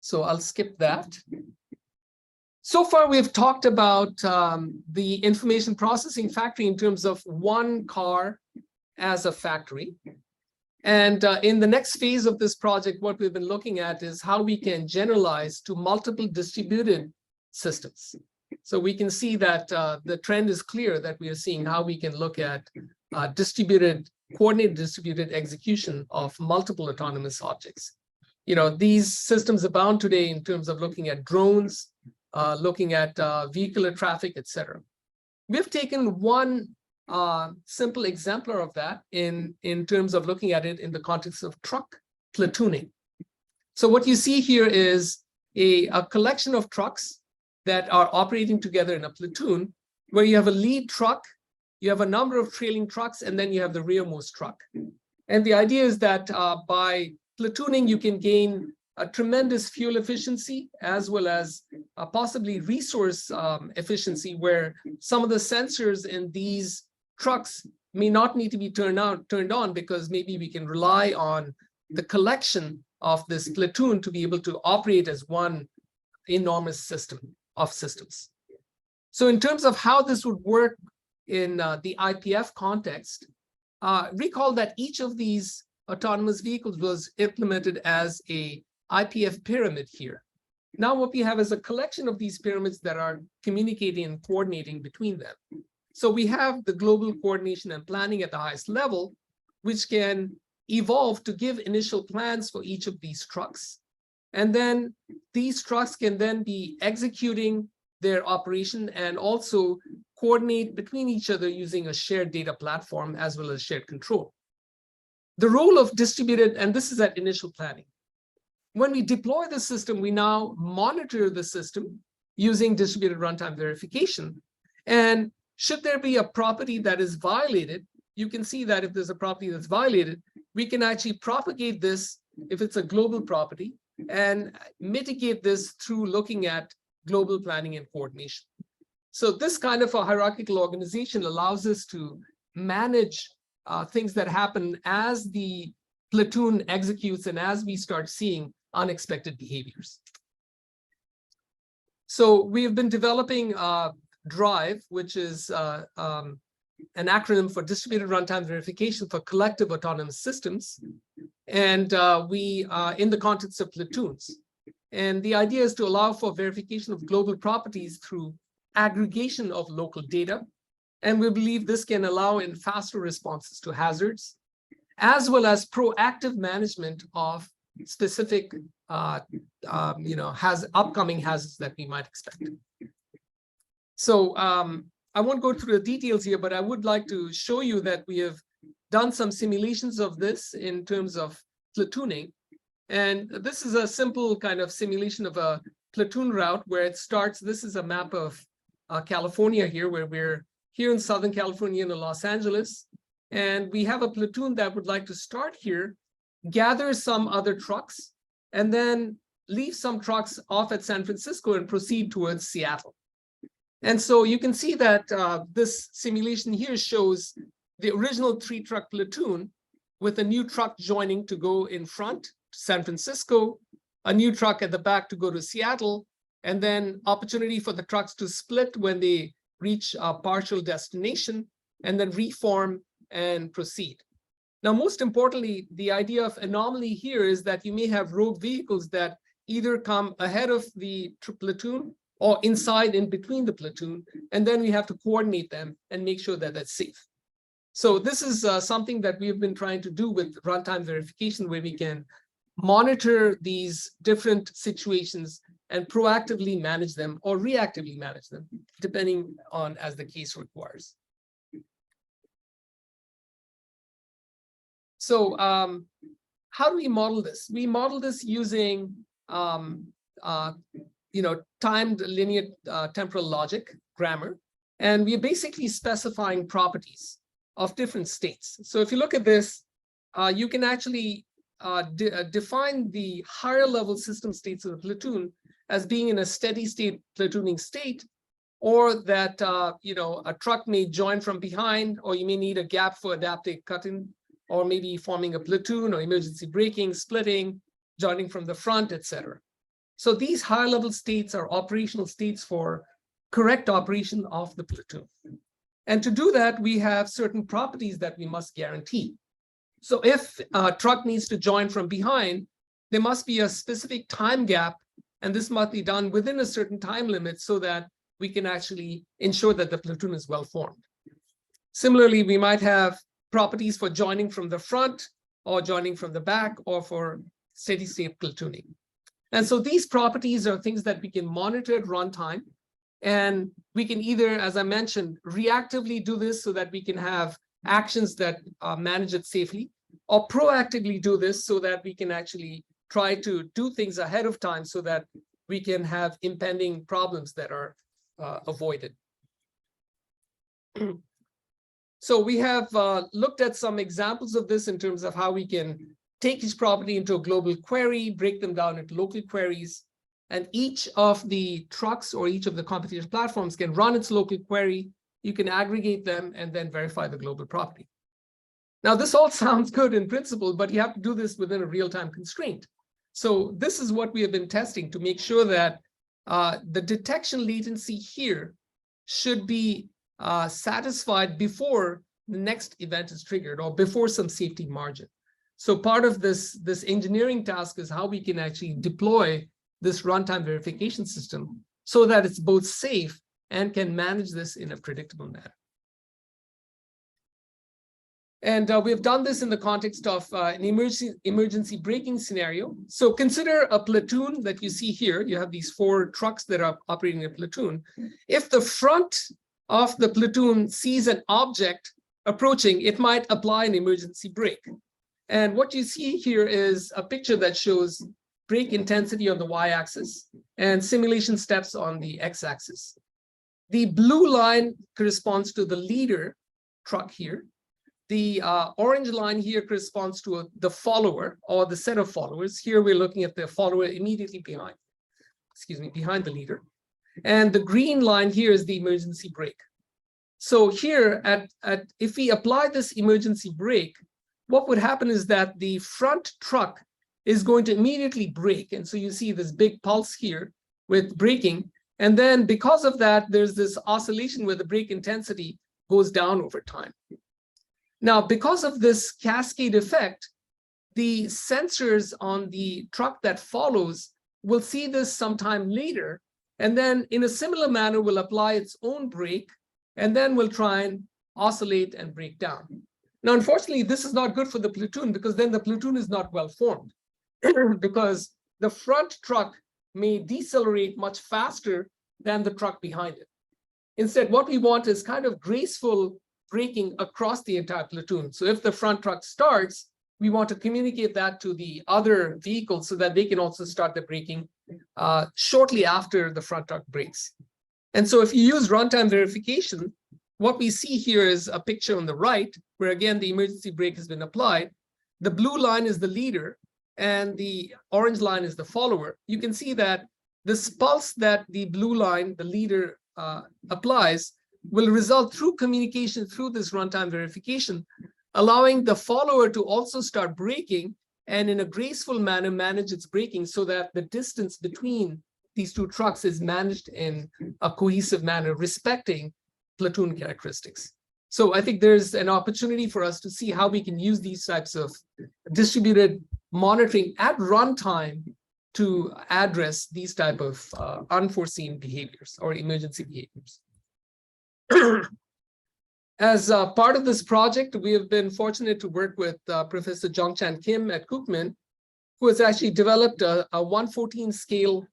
So I'll skip that. So far, we've talked about the information processing factory in terms of one car as a factory. And in the next phase of this project, what we've been looking at is how we can generalize to multiple distributed systems. So we can see that the trend is clear that we are seeing how we can look at coordinated distributed execution of multiple autonomous objects. You know, these systems abound today in terms of looking at drones, looking at vehicular traffic, etc. We've taken one simple exemplar of that in terms of looking at it in the context of truck platooning. So what you see here is a collection of trucks that are operating together in a platoon, where you have a lead truck, you have a number of trailing trucks, and then you have the rearmost truck. And the idea is that by platooning, you can gain a tremendous fuel efficiency, as well as possibly resource efficiency, where some of the sensors in these trucks may not need to be turned on, because maybe we can rely on the collection of this platoon to be able to operate as one enormous system of systems. So in terms of how this would work in the IPF context, recall that each of these autonomous vehicles was implemented as a IPF pyramid here. Now what we have is a collection of these pyramids that are communicating and coordinating between them. So we have the global coordination and planning at the highest level, which can evolve to give initial plans for each of these trucks. And then these trucks can then be executing their operation and also coordinate between each other using a shared data platform as well as shared control. The role of distributed, and this is at initial planning. When we deploy the system, we now monitor the system using distributed runtime verification. And should there be a property that is violated, you can see that if there's a property that's violated, we can actually propagate this if it's a global property and mitigate this through looking at global planning and coordination. So this kind of a hierarchical organization allows us to manage things that happen as the platoon executes and as we start seeing unexpected behaviors. So we've been developing DRIVE, which is an acronym for Distributed Runtime Verification for Collective Autonomous Systems, and in the context of platoons. And the idea is to allow for verification of global properties through aggregation of local data. And we believe this can allow in faster responses to hazards, as well as proactive management of specific upcoming hazards that we might expect. So I won't go through the details here, but I would like to show you that we have done some simulations of this in terms of platooning. And this is a simple kind of simulation of a platoon route where it starts. This is a map of California here, where we're here in Southern California in Los Angeles. And we have a platoon that would like to start here, gather some other trucks, and then leave some trucks off at San Francisco and proceed towards Seattle. And so you can see that this simulation here shows the original 3-truck platoon with a new truck joining to go in front to San Francisco, a new truck at the back to go to Seattle, and then opportunity for the trucks to split when they reach a partial destination, and then reform and proceed. Now, most importantly, the idea of anomaly here is that you may have rogue vehicles that either come ahead of the platoon or inside in between the platoon, and then we have to coordinate them and make sure that that's safe. So this is something that we've been trying to do with runtime verification, where we can monitor these different situations and proactively manage them or reactively manage them, depending on as the case requires. So how do we model this? We model this using timed linear temporal logic grammar, and we're basically specifying properties of different states. So if you look at this, you can actually define the higher level system states of the platoon as being in a steady state platooning state, or that a truck may join from behind, or you may need a gap for adaptive cutting, or maybe forming a platoon or emergency braking, splitting, joining from the front, etc. So these high-level states are operational states for correct operation of the platoon. And to do that, we have certain properties that we must guarantee. So if a truck needs to join from behind, there must be a specific time gap, and this must be done within a certain time limit so that we can actually ensure that the platoon is well formed. Similarly, we might have properties for joining from the front or joining from the back or for steady state platooning. And so these properties are things that we can monitor at runtime. And we can either, as I mentioned, reactively do this so that we can have actions that manage it safely, or proactively do this so that we can actually try to do things ahead of time so that we can have impending problems that are avoided. So we have looked at some examples of this in terms of how we can take each property into a global query, break them down into local queries, and each of the trucks or each of the computational platforms can run its local query. You can aggregate them and then verify the global property. Now, this all sounds good in principle, but you have to do this within a real-time constraint. So this is what we have been testing to make sure that the detection latency here should be satisfied before the next event is triggered or before some safety margin. So part of this engineering task is how we can actually deploy this runtime verification system so that it's both safe and can manage this in a predictable manner. And we've done this in the context of an emergency braking scenario. So consider a platoon that you see here. You have these 4 trucks that are operating in a platoon. If the front of the platoon sees an object approaching, it might apply an emergency brake. And what you see here is a picture that shows brake intensity on the y-axis and simulation steps on the x-axis. The blue line corresponds to the leader truck here. The orange line here corresponds to the follower or the set of followers. Here we're looking at the follower immediately behind, behind the leader. And the green line here is the emergency brake. So here, if we apply this emergency brake, what would happen is that the front truck is going to immediately brake. And so you see this big pulse here with braking. And then because of that, there's this oscillation where the brake intensity goes down over time. Now, because of this cascade effect, the sensors on the truck that follows will see this sometime later, and then in a similar manner will apply its own brake, and then will try and oscillate and break down. Now, unfortunately, this is not good for the platoon because then the platoon is not well formed because the front truck may decelerate much faster than the truck behind it. Instead, what we want is kind of graceful braking across the entire platoon. So if the front truck starts, we want to communicate that to the other vehicles so that they can also start the braking shortly after the front truck brakes. And so if you use runtime verification, what we see here is a picture on the right, where again, the emergency brake has been applied. The blue line is the leader and the orange line is the follower. You can see that this pulse that the blue line, the leader, applies will result through communication through this runtime verification, allowing the follower to also start braking and in a graceful manner manage its braking so that the distance between these 2 trucks is managed in a cohesive manner, respecting platoon characteristics. So I think there's an opportunity for us to see how we can use these types of distributed monitoring at runtime to address these type of unforeseen behaviors or emergency behaviors. As part of this project, we have been fortunate to work with Professor Jongchan Kim at Kookmin, who has actually developed a 1/14 scale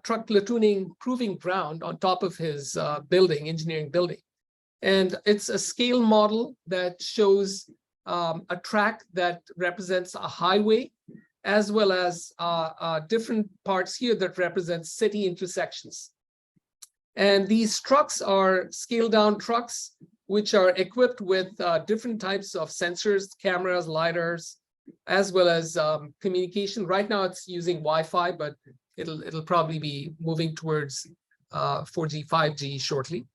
truck platooning proving ground on top of his engineering building. And it's a scale model that shows a track that represents a highway, as well as different parts here that represent city intersections. And these trucks are scaled down trucks, which are equipped with different types of sensors, cameras, lidars, as well as communication. Right now it's using Wi-Fi, but it'll probably be moving towards 4G, 5G shortly.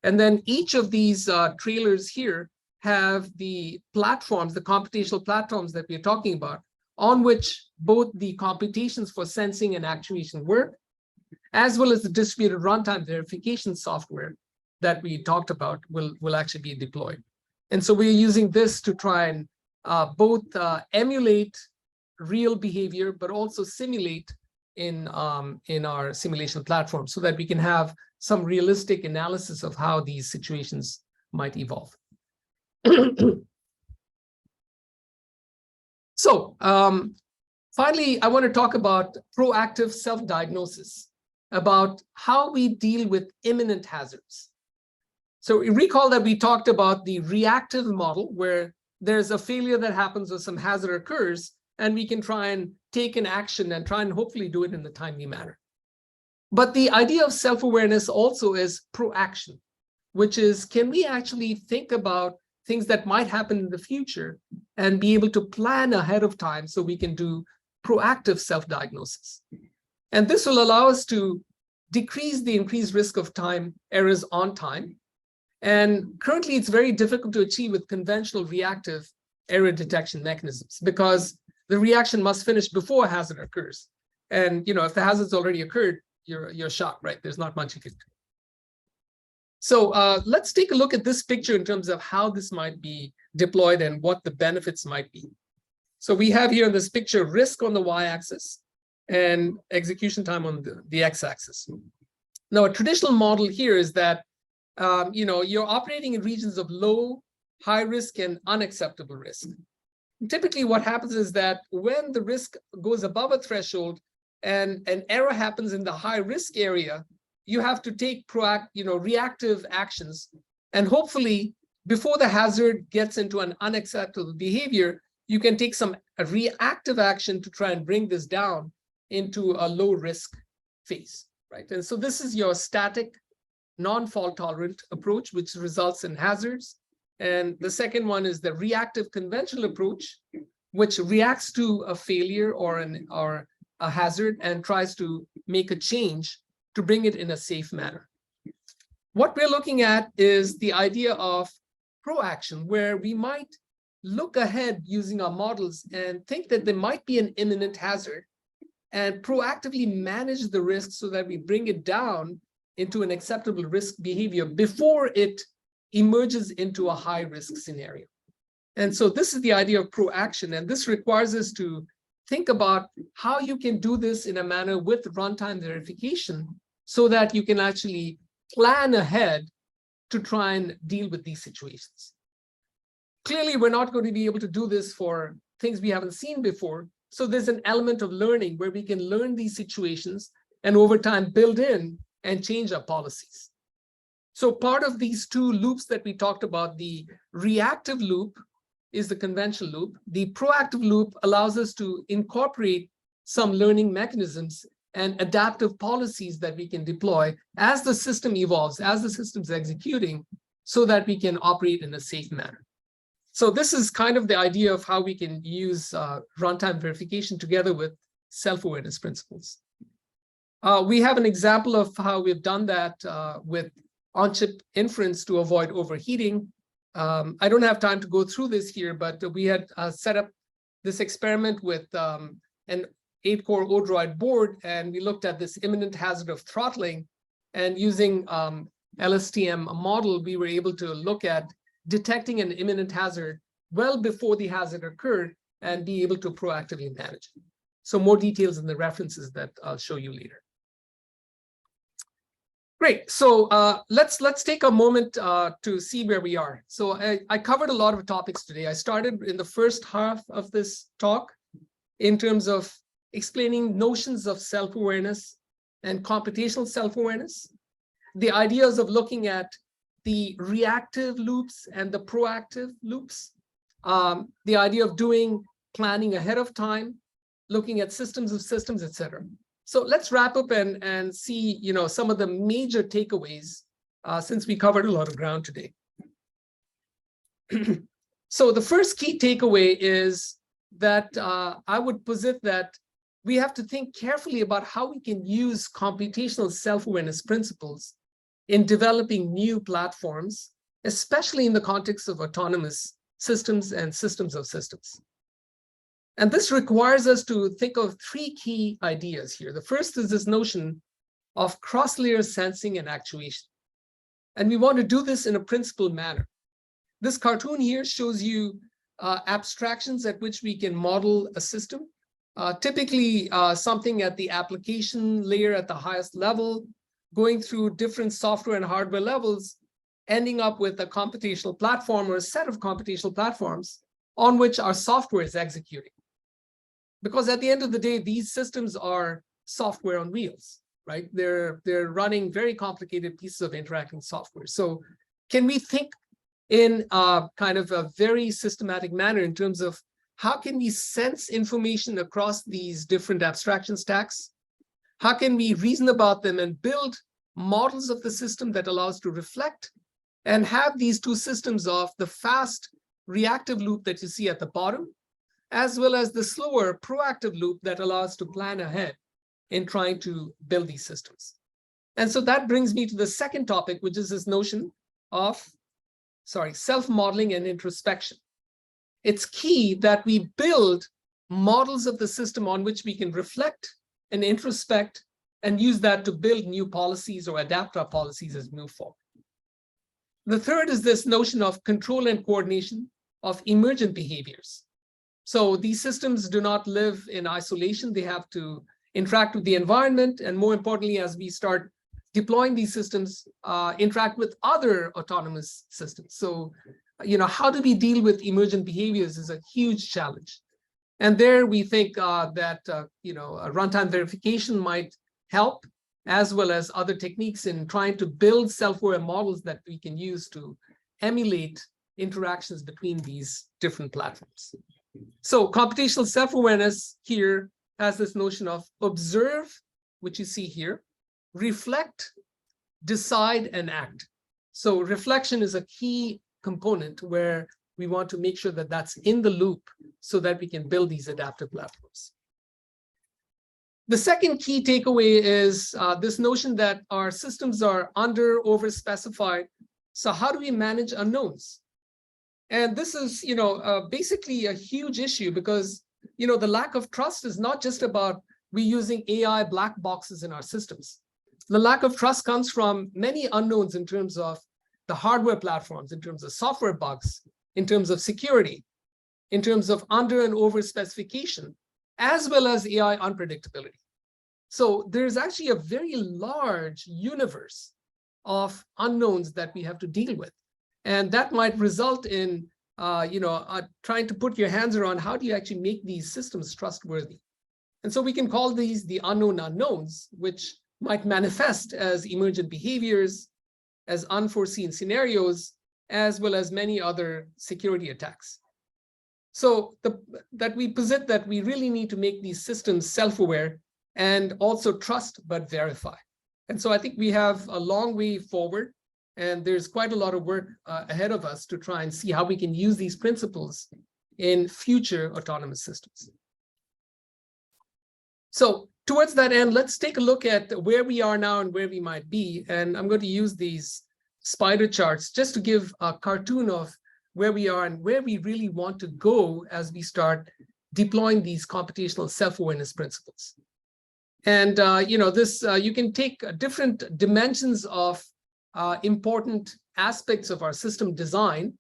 And then each of these trailers here have the platforms, the computational platforms that we're talking about, on which both the computations for sensing and actuation work, as well as the distributed runtime verification software that we talked about will actually be deployed. And so we're using this to try and both emulate real behavior, but also simulate in our simulation platform so that we can have some realistic analysis of how these situations might evolve. So finally, I want to talk about proactive self-diagnosis, about how we deal with imminent hazards. So recall that we talked about the reactive model where there's a failure that happens or some hazard occurs, and we can try and take an action and try and hopefully do it in a timely manner. But the idea of self-awareness also is proaction, which is, can we actually think about things that might happen in the future and be able to plan ahead of time so we can do proactive self-diagnosis. And this will allow us to decrease the increased risk of time errors on time. And currently, it's very difficult to achieve with conventional reactive error detection mechanisms because the reaction must finish before a hazard occurs. And if the hazard's already occurred, you're shot, right? There's not much you can do. So let's take a look at this picture in terms of how this might be deployed and what the benefits might be. So we have here in this picture risk on the y-axis and execution time on the x-axis. Now, a traditional model here is that you're operating in regions of low, high risk, and unacceptable risk. And typically, what happens is that when the risk goes above a threshold and an error happens in the high risk area, you have to take reactive actions. And hopefully, before the hazard gets into an unacceptable behavior, you can take some reactive action to try and bring this down into a low risk phase, right? And so this is your static, non-fault tolerant approach, which results in hazards. And the second one is the reactive conventional approach, which reacts to a failure or a hazard and tries to make a change to bring it in a safe manner. What we're looking at is the idea of proaction, where we might look ahead using our models and think that there might be an imminent hazard and proactively manage the risk so that we bring it down into an acceptable risk behavior before it emerges into a high risk scenario. And so this is the idea of proaction, and this requires us to think about how you can do this in a manner with runtime verification so that you can actually plan ahead to try and deal with these situations. Clearly, we're not going to be able to do this for things we haven't seen before. So there's an element of learning where we can learn these situations and over time build in and change our policies. So part of these two loops that we talked about, the reactive loop is the conventional loop. The proactive loop allows us to incorporate some learning mechanisms and adaptive policies that we can deploy as the system evolves, as the system's executing, so that we can operate in a safe manner. So this is kind of the idea of how we can use runtime verification together with self-awareness principles. We have an example of how we've done that with on-chip inference to avoid overheating. I don't have time to go through this here, but we had set up this experiment with an 8-core Odroid board, and we looked at this imminent hazard of throttling. And using LSTM model, we were able to look at detecting an imminent hazard well before the hazard occurred and be able to proactively manage it. So more details in the references that I'll show you later. Great. So let's take a moment to see where we are. So I covered a lot of topics today. I started in the first half of this talk in terms of explaining notions of self-awareness and computational self-awareness, the ideas of looking at the reactive loops and the proactive loops, the idea of doing planning ahead of time, looking at systems of systems, etc. So let's wrap up and see, some of the major takeaways since we covered a lot of ground today. So the first key takeaway is that I would posit that we have to think carefully about how we can use computational self-awareness principles in developing new platforms, especially in the context of autonomous systems and systems of systems. And this requires us to think of three key ideas here. The first is this notion of cross-layer sensing and actuation. And we want to do this in a principled manner. This cartoon here shows you abstractions at which we can model a system. Typically something at the application layer at the highest level, going through different software and hardware levels, ending up with a computational platform or a set of computational platforms on which our software is executing. Because at the end of the day, these systems are software on wheels, right? They're running very complicated pieces of interacting software. So can we think in kind of a very systematic manner in terms of how can we sense information across these different abstraction stacks? How can we reason about them and build models of the system that allows to reflect and have these two systems of the fast reactive loop that you see at the bottom, as well as the slower proactive loop that allows to plan ahead in trying to build these systems. And so that brings me to the second topic, which is this notion of, self-modeling and introspection. It's key that we build models of the system on which we can reflect and introspect and use that to build new policies or adapt our policies as we move forward. The third is this notion of control and coordination of emergent behaviors. So these systems do not live in isolation. They have to interact with the environment. And more importantly, as we start deploying these systems, interact with other autonomous systems. So, how do we deal with emergent behaviors is a huge challenge. And there we think that, a runtime verification might help, as well as other techniques in trying to build self-aware models that we can use to emulate interactions between these different platforms. So computational self-awareness here has this notion of observe, which you see here, reflect, decide, and act. So reflection is a key component where we want to make sure that that's in the loop so that we can build these adaptive platforms. The second key takeaway is this notion that our systems are over-specified. So how do we manage unknowns? And this is, basically a huge issue because, the lack of trust is not just about we using AI black boxes in our systems. The lack of trust comes from many unknowns in terms of the hardware platforms, in terms of software bugs, in terms of security, in terms of under and over specification, as well as AI unpredictability. So there's actually a very large universe of unknowns that we have to deal with. And that might result in, trying to put your hands around how do you actually make these systems trustworthy. And so we can call these the unknown unknowns, which might manifest as emergent behaviors, as unforeseen scenarios, as well as many other security attacks. So that we posit that we really need to make these systems self-aware and also trust but verify. And so I think we have a long way forward, and there's quite a lot of work ahead of us to try and see how we can use these principles in future autonomous systems. So towards that end, let's take a look at where we are now and where we might be. And I'm going to use these spider charts just to give a cartoon of where we are and where we really want to go as we start deploying these computational self-awareness principles. And you can take different dimensions of important aspects of our system design.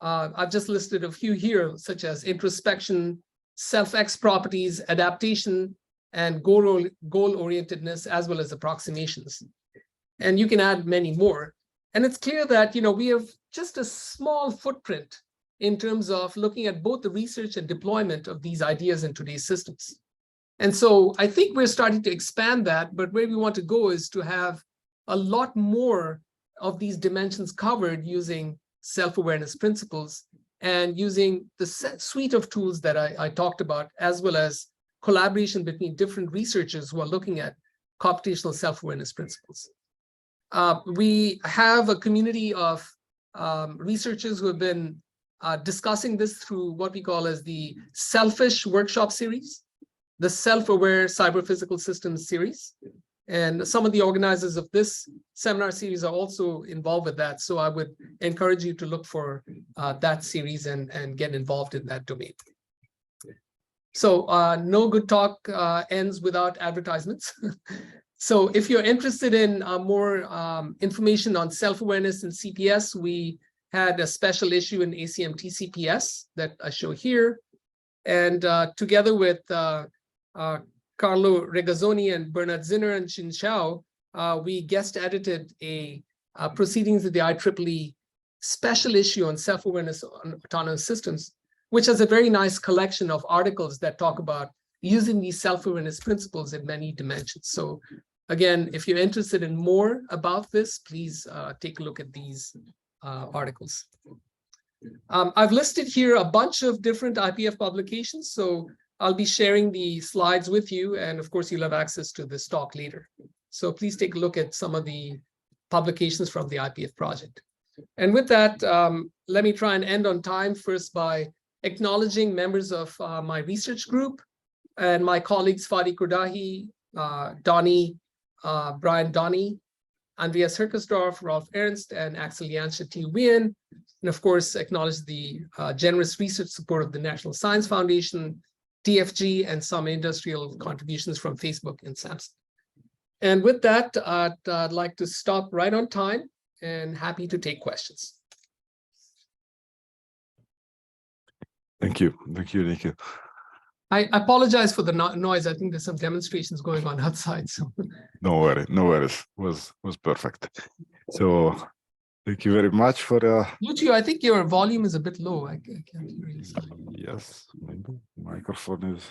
I've just listed a few here, such as introspection, self-X properties, adaptation, and goal-orientedness, as well as approximations. And you can add many more. And it's clear that we have just a small footprint in terms of looking at both the research and deployment of these ideas in today's systems. And so I think we're starting to expand that, but where we want to go is to have a lot more of these dimensions covered using self-awareness principles and using the suite of tools that I talked about, as well as collaboration between different researchers who are looking at computational self-awareness principles. We have a community of researchers who have been discussing this through what we call as the Selfish Workshop Series, the Self-Aware Cyber-Physical Systems Series. And some of the organizers of this seminar series are also involved with that. So I would encourage you to look for that series and get involved in that domain. So no good talk ends without advertisements. So if you're interested in more information on self-awareness and CPS, we had a special issue in ACMT CPS that I show here. And together with Carlo Regazzoni and Bernard Zinner and Xin Xiao, we guest edited a Proceedings of the IEEE special issue on self-awareness on autonomous systems, which has a very nice collection of articles that talk about using these self-awareness principles in many dimensions. So again, if you're interested in more about this, please take a look at these articles. I've listed here a bunch of different IPF publications, so I'll be sharing the slides with you, and of course you'll have access to this talk later. So please take a look at some of the publications from the IPF project. And with that, let me try and end on time first by acknowledging members of my research group and my colleagues Fadi Kurdahi, Donnie, Brian Donnie, Andreas Herkersdorf, Rolf Ernst, and Axel Janscha Wien. And of course, acknowledge the generous research support of the National Science Foundation, DFG, and some industrial contributions from Facebook and Samsung. And with that, I'd like to stop right on time and happy to take questions. Thank you, Nikil. I apologize for the noise. I think there's some demonstrations going on outside. So no worries. Was perfect. So thank you very much for Lucio, I think your volume is a bit low. I can't hear you. Yes, maybe microphone is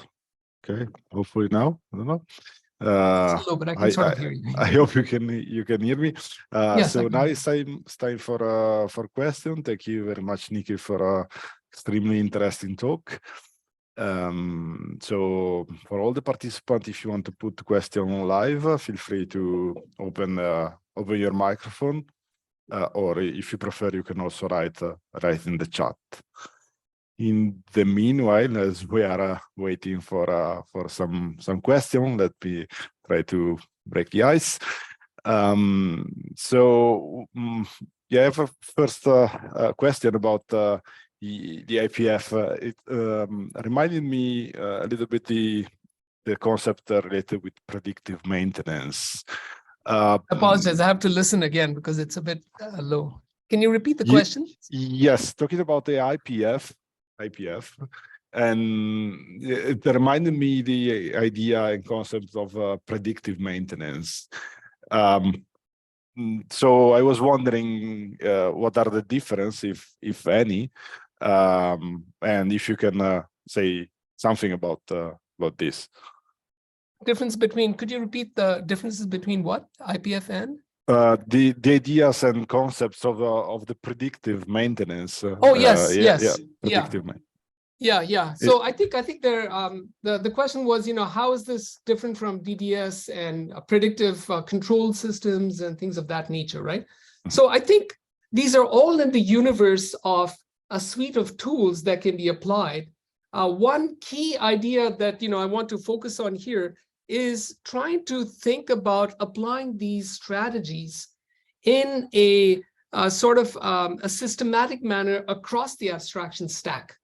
okay. Hopefully now. I don't know. It's low, but I can sort of hear you. I hope you can hear me. Yes, so now it's time for question. Thank you very much, Nikki, for extremely interesting talk. So for all the participants, if you want to put the question live, feel free to open your microphone, or if you prefer, you can also write in the chat. In the meanwhile, as we are waiting for some question, let me try to break the ice. So yeah, I have a first question about the IPF. It reminded me a little bit the concept related with predictive maintenance. Apologize, I have to listen again because it's a bit low. Can you repeat the question? Yes, talking about the IPF, and it reminded me the idea and concept of predictive maintenance. So I was wondering what are the differences, if any, and if you can say something about this. Difference between, could you repeat the differences between what? IPF and? The ideas and concepts of the predictive maintenance. Oh yes, yes, predictive yeah. So I think there the question was, how is this different from DDS and predictive control systems and things of that nature, right? So I think these are all in the universe of a suite of tools that can be applied. One key idea that I want to focus on here is trying to think about applying these strategies in a sort of a systematic manner across the abstraction stack.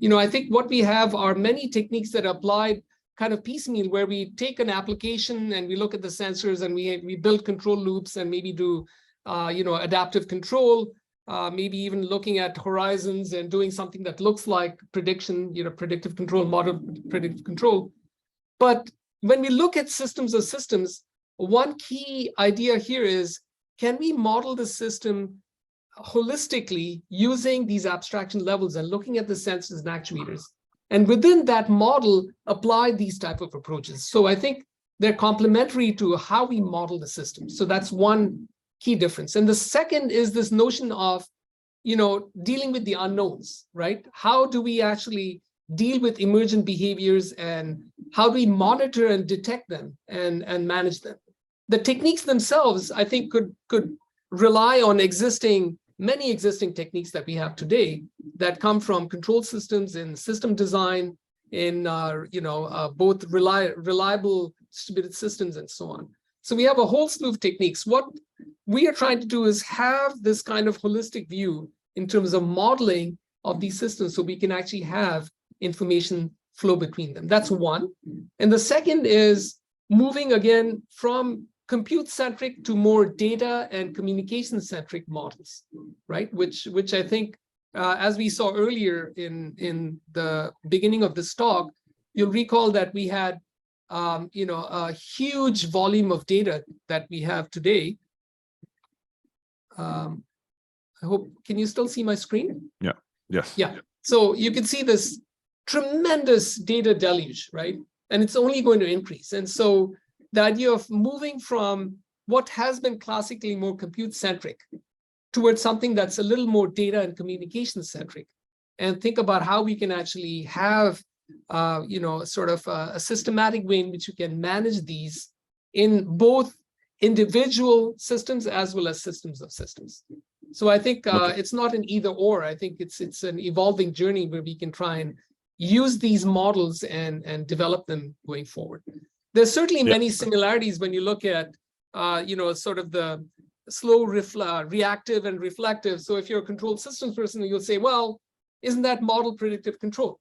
I think what we have are many techniques that are applied kind of piecemeal, where we take an application and we look at the sensors and we build control loops and maybe do adaptive control, maybe even looking at horizons and doing something that looks like prediction, predictive control, model predictive control. But when we look at systems of systems, one key idea here is, can we model the system holistically using these abstraction levels and looking at the sensors and actuators? And within that model, apply these type of approaches. So I think they're complementary to how we model the system. So that's one key difference. And the second is this notion of, dealing with the unknowns, right? How do we actually deal with emergent behaviors, and how do we monitor and detect them and manage them? The techniques themselves, I think, could rely on many existing techniques that we have today that come from control systems in system design, in both reliable distributed systems and so on. So we have a whole slew of techniques. What we are trying to do is have this kind of holistic view in terms of modeling of these systems, so we can actually have information flow between them. That's one. And the second is moving again from compute-centric to more data and communication-centric models, right? Which I think, as we saw earlier in the beginning of this talk, you'll recall that we had a huge volume of data that we have today. I hope, can you still see my screen? Yeah, yes. Yeah, so you can see this tremendous data deluge, right? And it's only going to increase. And so the idea of moving from what has been classically more compute-centric towards something that's a little more data and communication-centric, and think about how we can actually have sort of a systematic way in which you can manage these in both individual systems as well as systems of systems. So I think it's not an either or. I think it's an evolving journey where we can try and use these models and develop them going forward. There's certainly many similarities when you look at sort of the slow reactive and reflective. So if you're a controlled systems person, you'll say, well, isn't that model predictive control?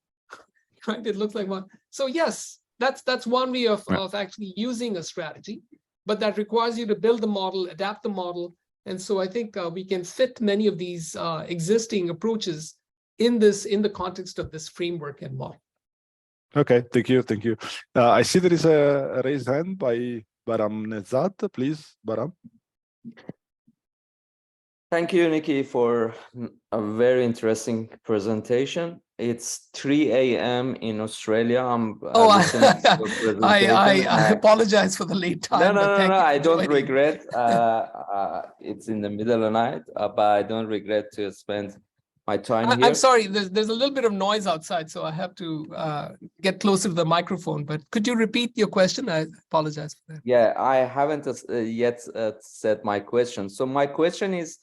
Right? It looks like one. So yes, that's one way of actually using a strategy, but that requires you to build the model, adapt the model. And so I think we can fit many of these existing approaches in the context of this framework and model. Okay, thank you. I see there is a raised hand by N.Dutt. Please, Baram. Thank you, Nikki, for a very interesting presentation. It's 3 a.m. in Australia. I'm listening to your presentation. I apologize for the late time. No, I don't regret. It's in the middle of the night, but I don't regret to spend my time here. I'm sorry, there's a little bit of noise outside, so I have to get closer to the microphone. But could you repeat your question? I apologize for that. Yeah, I haven't yet said my question. So my question is,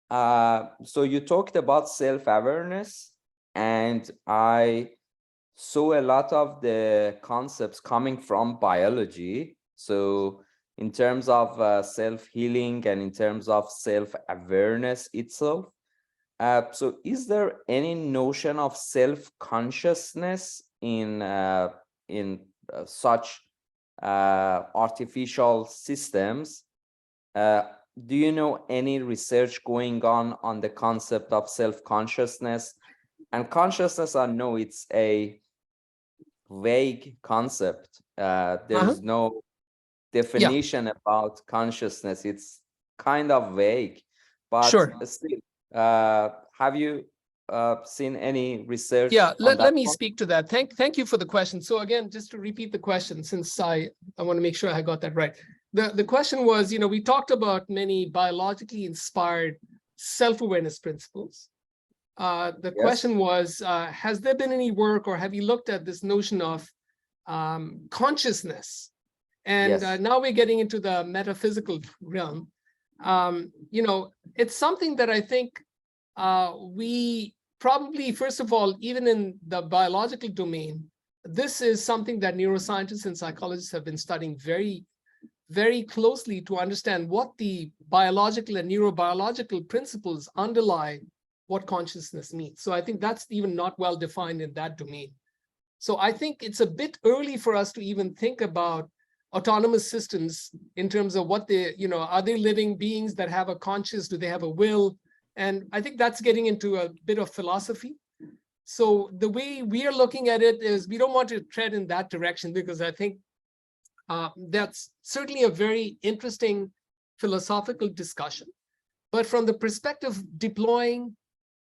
so you talked about self-awareness, and I saw a lot of the concepts coming from biology. So in terms of self-healing and in terms of self-awareness itself. So is there any notion of self-consciousness in such artificial systems? Do you know any research going on the concept of self-consciousness? And consciousness, I know it's a vague concept. There's no definition about consciousness. It's kind of vague, but still, have you seen any research? Yeah, let me speak to that. Thank you for the question. So again, just to repeat the question, since I want to make sure I got that right. The question was, we talked about many biologically inspired self-awareness principles. The question was, has there been any work, or have you looked at this notion of consciousness? And now we're getting into the metaphysical realm. It's something that I think we probably, first of all, even in the biological domain, this is something that neuroscientists and psychologists have been studying very, very closely to understand what the biological and neurobiological principles underlie what consciousness means. So I think that's even not well defined in that domain. So I think it's a bit early for us to even think about autonomous systems in terms of what they, are they living beings that have a conscious, do they have a will? And I think that's getting into a bit of philosophy. So the way we are looking at it is we don't want to tread in that direction, because I think that's certainly a very interesting philosophical discussion. But from the perspective of deploying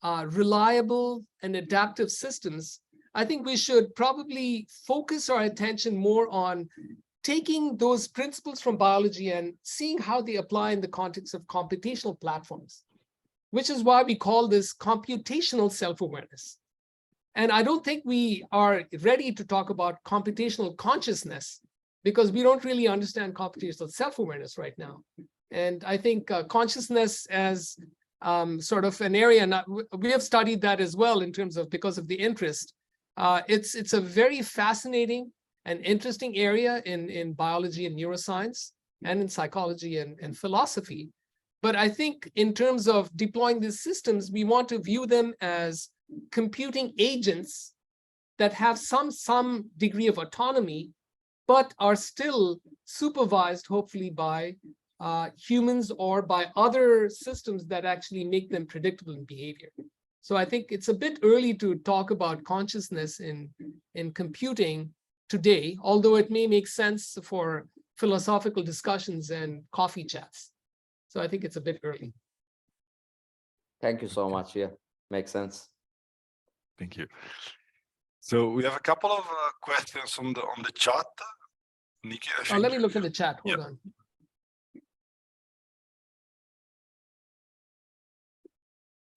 reliable and adaptive systems, I think we should probably focus our attention more on taking those principles from biology and seeing how they apply in the context of computational platforms, which is why we call this computational self-awareness. And I don't think we are ready to talk about computational consciousness, because we don't really understand computational self-awareness right now. And I think consciousness as sort of an area, and we have studied that as well in terms of, because of the interest. It's a very fascinating and interesting area in biology and neuroscience, and in psychology and philosophy. But I think in terms of deploying these systems, we want to view them as computing agents that have some degree of autonomy, but are still supervised, hopefully, by humans or by other systems that actually make them predictable in behavior. So I think it's a bit early to talk about consciousness in computing today, although it may make sense for philosophical discussions and coffee chats. So I think it's a bit early. Thank you so much. Yeah, makes sense. Thank you. So we have a couple of questions on the chat. Nikil, Let me look at the chat. Hold on.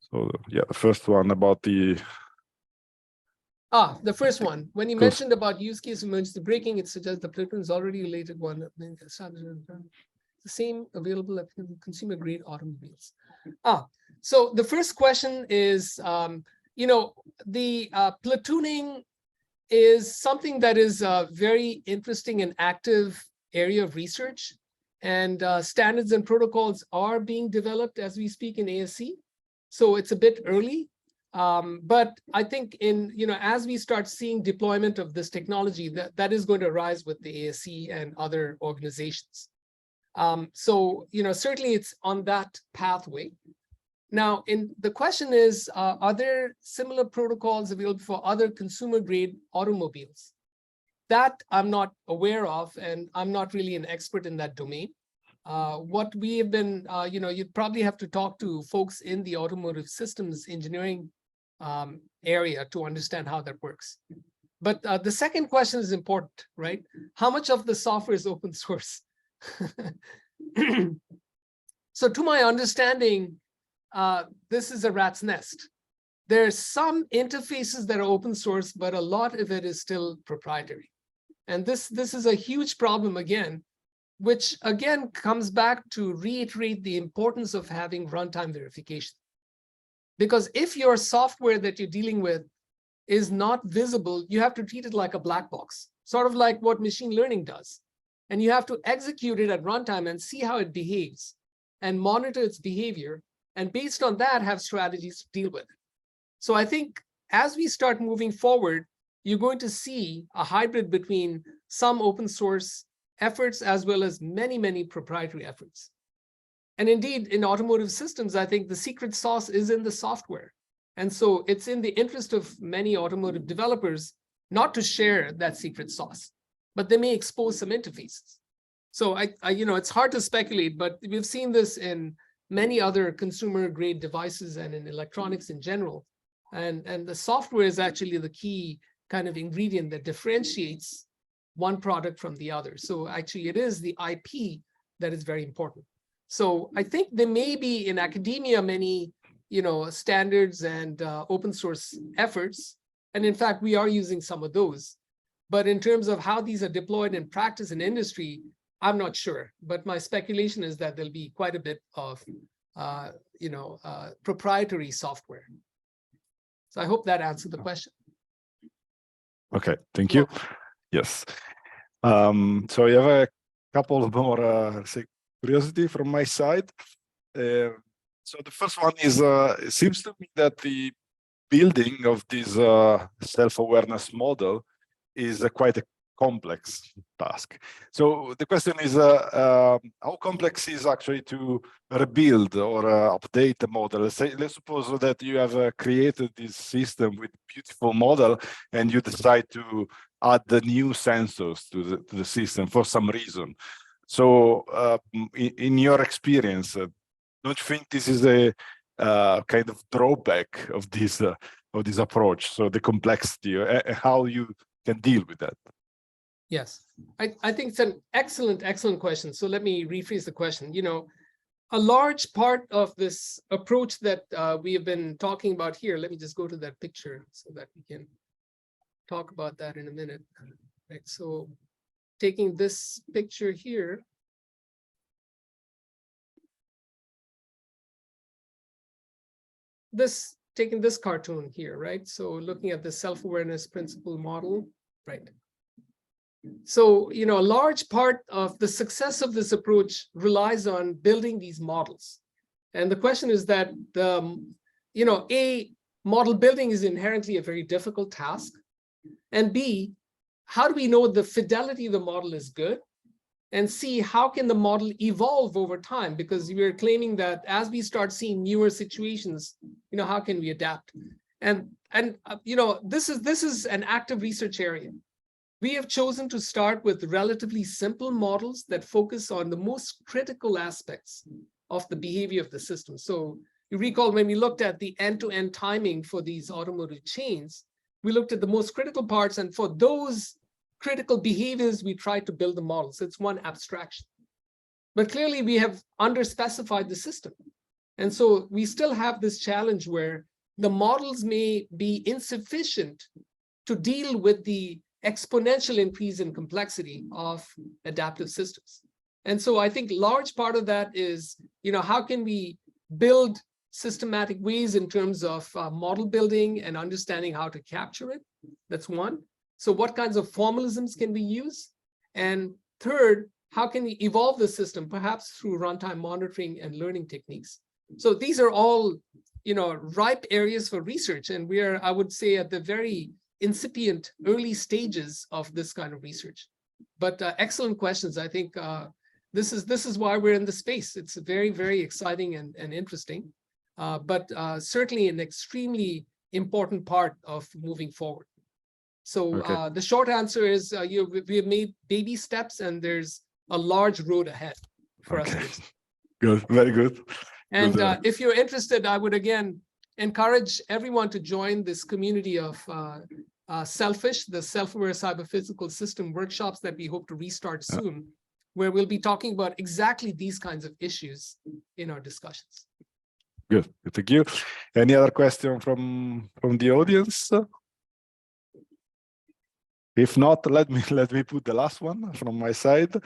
So yeah, the first one about the the first one. When you mentioned about use case emergency braking, it suggests the platoon is already related one. The same available at consumer grade automobiles. So the first question is, the platooning is something that is a very interesting and active area of research, and standards and protocols are being developed as we speak in ASC. So it's a bit early, but I think as we start seeing deployment of this technology, that is going to rise with the ASC and other organizations. So certainly it's on that pathway. Now, the question is, are there similar protocols available for other consumer grade automobiles? That I'm not aware of, and I'm not really an expert in that domain. What we have been, you'd probably have to talk to folks in the automotive systems engineering area to understand how that works. But the second question is important, right? How much of the software is open source? So to my understanding, this is a rat's nest. There's some interfaces that are open source, but a lot of it is still proprietary. And this is a huge problem again, which again comes back to reiterate the importance of having runtime verification. Because if your software that you're dealing with is not visible, you have to treat it like a black box, sort of like what machine learning does. And you have to execute it at runtime and see how it behaves and monitor its behavior. And based on that, have strategies to deal with it. So I think as we start moving forward, you're going to see a hybrid between some open source efforts as well as many, many proprietary efforts. And indeed, in automotive systems, I think the secret sauce is in the software. And so it's in the interest of many automotive developers not to share that secret sauce, but they may expose some interfaces. So it's hard to speculate, but we've seen this in many other consumer grade devices and in electronics in general. And the software is actually the key kind of ingredient that differentiates one product from the other. So actually it is the IP that is very important. So I think there may be in academia many, standards and open source efforts. And in fact, we are using some of those. But in terms of how these are deployed in practice in industry, I'm not sure. But my speculation is that there'll be quite a bit of, proprietary software. So I hope that answered the question. Okay, thank you. Yes. So you have a couple of more curiosity from my side. So the first one is, it seems to me that the building of this self-awareness model is quite a complex task. So the question is, how complex is actually to rebuild or update the model? Let's suppose that you have created this system with beautiful model and you decide to add the new sensors to the system for some reason. So in your experience, don't you think this is a kind of drawback of this approach? So the complexity, how you can deal with that? Yes, I think it's an excellent question. So let me rephrase the question. A large part of this approach that we have been talking about here, let me just go to that picture so that we can talk about that in a minute. Right, so taking this picture here, taking this cartoon here, right? So looking at the self-awareness principle model, right? So, a large part of the success of this approach relies on building these models. And the question is that model building is inherently a very difficult task. And B, how do we know the fidelity of the model is good? And C, how can the model evolve over time? Because we're claiming that as we start seeing newer situations, how can we adapt? And this is an active research area. We have chosen to start with relatively simple models that focus on the most critical aspects of the behavior of the system. So you recall when we looked at the end-to-end timing for these automotive chains, we looked at the most critical parts, and for those critical behaviors, we tried to build the model. So it's one abstraction. But clearly, we have underspecified the system. And so we still have this challenge where the models may be insufficient to deal with the exponential increase in complexity of adaptive systems. And so I think large part of that is, how can we build systematic ways in terms of model building and understanding how to capture it? That's one. So what kinds of formalisms can we use? And third, how can we evolve the system, perhaps through runtime monitoring and learning techniques? So these are all, ripe areas for research. And we are, I would say, at the very incipient early stages of this kind of research. But excellent questions. I think this is why we're in the space. It's very, very exciting and interesting, but certainly an extremely important part of moving forward. So the short answer is we have made baby steps, and there's a large road ahead for us. Good, very good. And if you're interested, I would again encourage everyone to join this community of Selfish, the self-aware cyber-physical system workshops that we hope to restart soon, where we'll be talking about exactly these kinds of issues in our discussions. Good, thank you. Any other question from the audience? If not, let me put the last one from my side.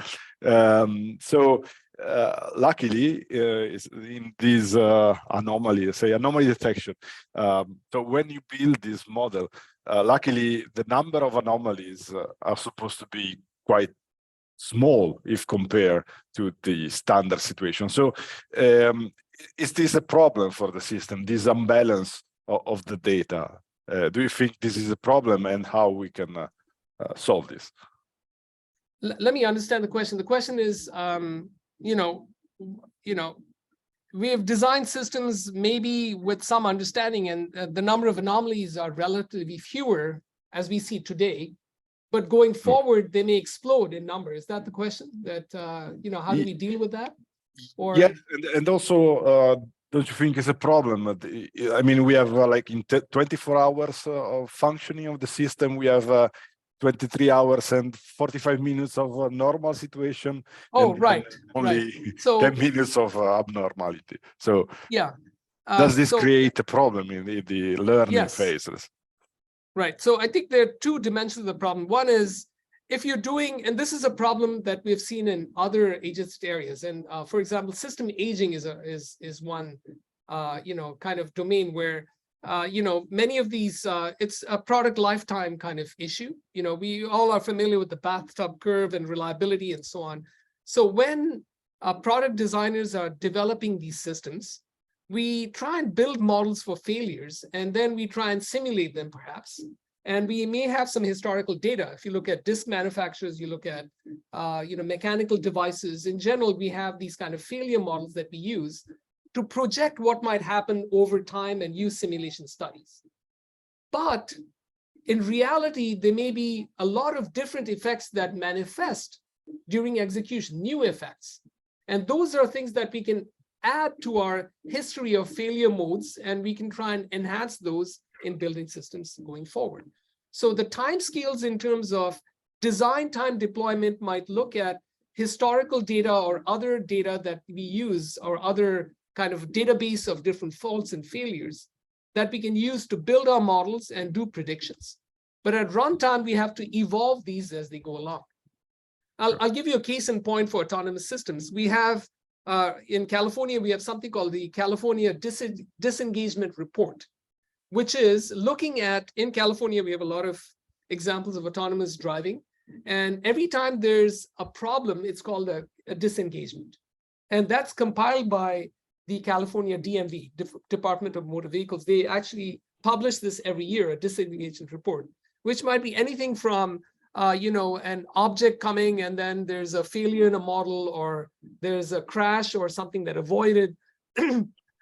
Luckily, in this anomaly detection, so when you build this model, luckily the number of anomalies are supposed to be quite small if compared to the standard situation. So is this a problem for the system, this imbalance of the data? Do you think this is a problem, and how we can solve this? Let me understand the question. The question is, we have designed systems maybe with some understanding, and the number of anomalies are relatively fewer as we see today. But going forward, they may explode in number. Is that the question? That how do we deal with that? Or yes, and also, don't you think it's a problem? I mean, we have like in 24 hours of functioning of the system, we have 23 hours and 45 minutes of a normal situation. Oh, and right. Only right. So, 10 minutes of abnormality. So yeah. Does this create a problem in the learning phases? Right. So I think there are two dimensions of the problem. One is if you're doing, and this is a problem that we've seen in other agency areas. And for example, system aging is one kind of domain where many of these, it's a product lifetime kind of issue. We all are familiar with the bathtub curve and reliability and so on. So when product designers are developing these systems, we try and build models for failures, and then we try and simulate them perhaps. And we may have some historical data. If you look at disk manufacturers, you look at mechanical devices. In general, we have these kind of failure models that we use to project what might happen over time and use simulation studies. But in reality, there may be a lot of different effects that manifest during execution, new effects. And those are things that we can add to our history of failure modes, and we can try and enhance those in building systems going forward. So the timescales in terms of design time deployment might look at historical data or other data that we use, or other kind of database of different faults and failures that we can use to build our models and do predictions. But at runtime, we have to evolve these as they go along. I'll give you a case in point for autonomous systems. We have, in California, we have something called the California Disengagement Report, which is looking at, in California, we have a lot of examples of autonomous driving. And every time there's a problem, it's called a disengagement. And that's compiled by the California DMV, Department of Motor Vehicles. They actually publish this every year, a disengagement report. which might be anything from an object coming and then there's a failure in a model, or there's a crash or something that avoided.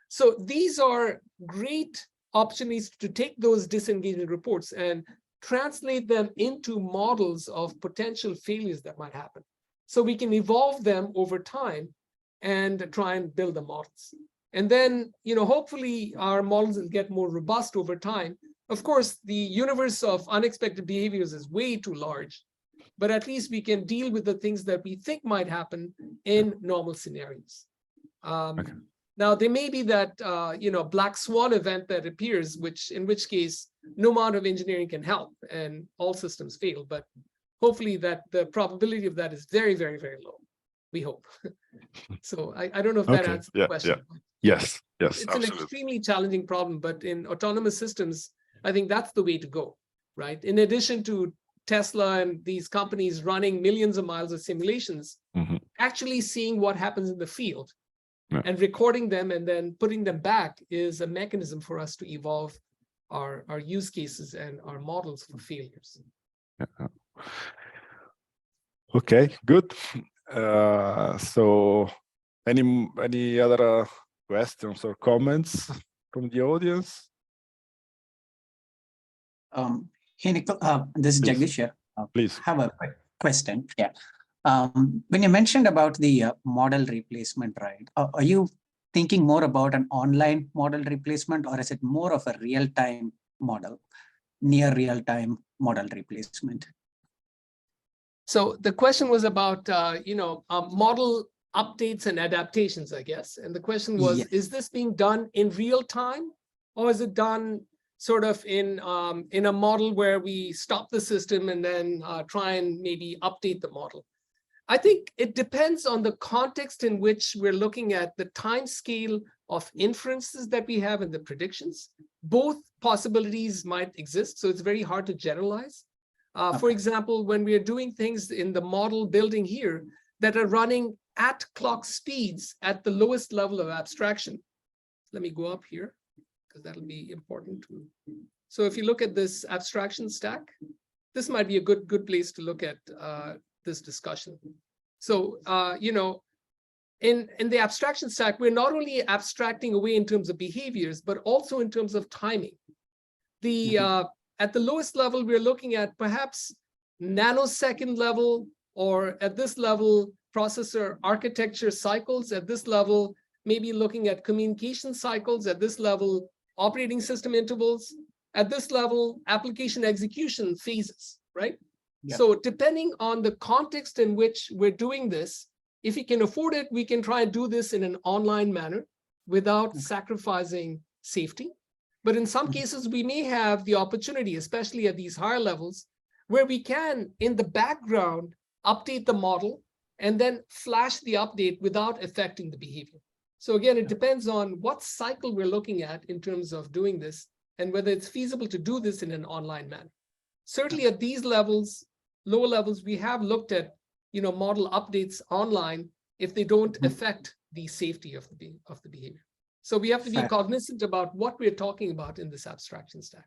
So these are great opportunities to take those disengagement reports and translate them into models of potential failures that might happen. So we can evolve them over time and try and build the models. And then, hopefully our models will get more robust over time. Of course, the universe of unexpected behaviors is way too large, but at least we can deal with the things that we think might happen in normal scenarios. Okay. Now, there may be that, black swan event that appears, in which case no amount of engineering can help and all systems fail. But hopefully that the probability of that is very, very, very low. We hope. So I don't know if that answers the question. Yes, It's absolutely. an extremely challenging problem, but in autonomous systems, I think that's the way to go, right? In addition to Tesla and these companies running millions of miles of simulations, actually seeing what happens in the field and recording them and then putting them back is a mechanism for us to evolve our use cases and our models for failures. Okay, good. So any other questions or comments from the audience? Hey, Nikil, this is Please. Jagdish here. Please. Have a quick question. Yeah. When you mentioned about the model replacement, right? Are you thinking more about an online model replacement, or is it more of a real-time model, near real-time model replacement? So the question was about, model updates and adaptations, I guess. And the question was, Yes. is this being done in real time, or is it done sort of in a model where we stop the system and then try and maybe update the model? I think it depends on the context in which we're looking at the time scale of inferences that we have and the predictions. Both possibilities might exist, so it's very hard to generalize. For example, when we are doing things in the model building here that are running at clock speeds at the lowest level of abstraction. Let me go up here, because that'll be important too. So if you look at this abstraction stack, this might be a good place to look at this discussion. So, in the abstraction stack, we're not only abstracting away in terms of behaviors, but also in terms of timing. At the lowest level, we're looking at perhaps nanosecond level, or at this level, processor architecture cycles. At this level, maybe looking at communication cycles. At this level, operating system intervals. At this level, application execution phases, right? Yeah. So depending on the context in which we're doing this, if we can afford it, we can try and do this in an online manner without sacrificing safety. But in some cases, we may have the opportunity, especially at these higher levels, where we can, in the background, update the model and then flash the update without affecting the behavior. So again, it depends on what cycle we're looking at in terms of doing this and whether it's feasible to do this in an online manner. Certainly at these levels, lower levels, we have looked at model updates online if they don't affect the safety of the behavior. So we have to be cognizant about what we're talking about in this abstraction stack.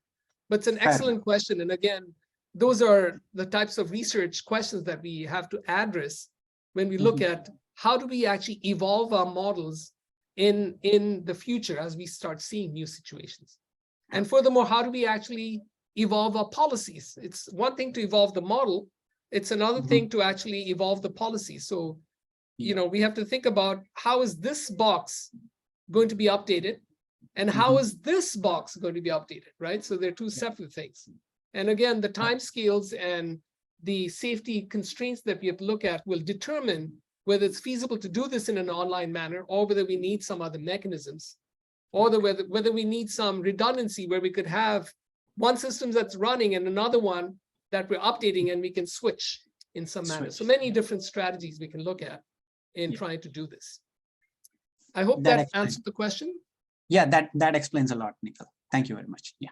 But it's an excellent question. And again, those are the types of research questions that we have to address when we look at how do we actually evolve our models in the future as we start seeing new situations. And furthermore, how do we actually evolve our policies? It's one thing to evolve the model. It's another thing to actually evolve the policy. So, we have to think about how is this box going to be updated and how is this box going to be updated, right? So they're two separate things. And again, the time scales and the safety constraints that we have to look at will determine whether it's feasible to do this in an online manner or whether we need some other mechanisms, or whether we need some redundancy where we could have one system that's running and another one that we're updating and we can switch in some manner. So many different strategies we can look at in trying to do this. I hope that answered the question. Yeah, that explains a lot, Nikil. Thank you very much. Yeah.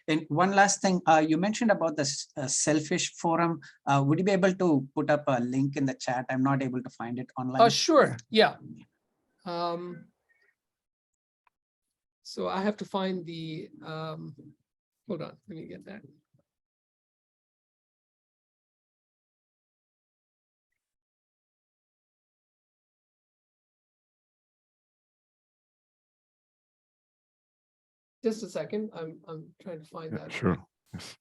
And one last thing, you mentioned about the Selfish forum. Would you be able to put up a link in the chat? I'm not able to find it online. Sure. Yeah. So I have to find the, hold on, let me get that. Just a second. I'm trying to find Yeah, that. sure. Yes.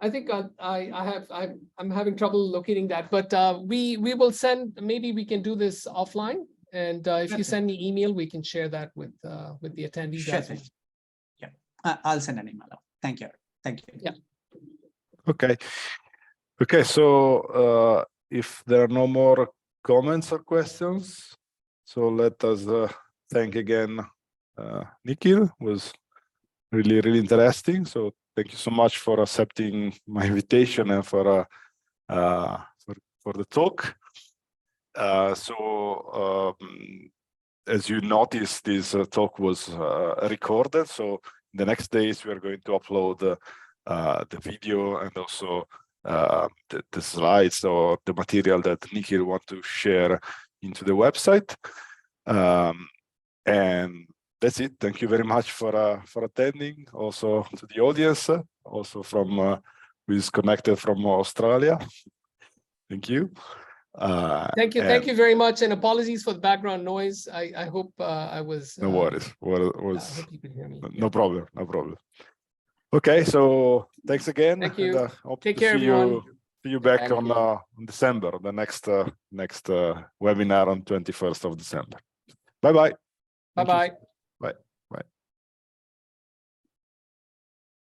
I think I'm having trouble locating that, but we will send. Maybe we can do this offline, and if you Okay. send me email, we can share that with the attendees. Sure as well. thing. Yeah, I'll send an email out. Thank you. Thank you. Yeah. Okay. Okay. So if there are no more comments or questions, so let us thank again Nikil. It was really interesting. So thank you so much for accepting my invitation and for the talk. As you noticed, this talk was recorded. So the next days we are going to upload the video and also the slides or the material that Nikil want to share into the website. And that's it. Thank you very much for attending. Also to the audience, also from who is connected from Australia. Thank you. Thank you very much, and apologies for the background noise. I hope I was. No worries. I hope you could hear me. No problem. No problem. Okay, so thanks again. Thank you. And, hope Take to care, see everyone. you back Thank on you. December, the next webinar on 21st of December. Bye bye. Bye bye.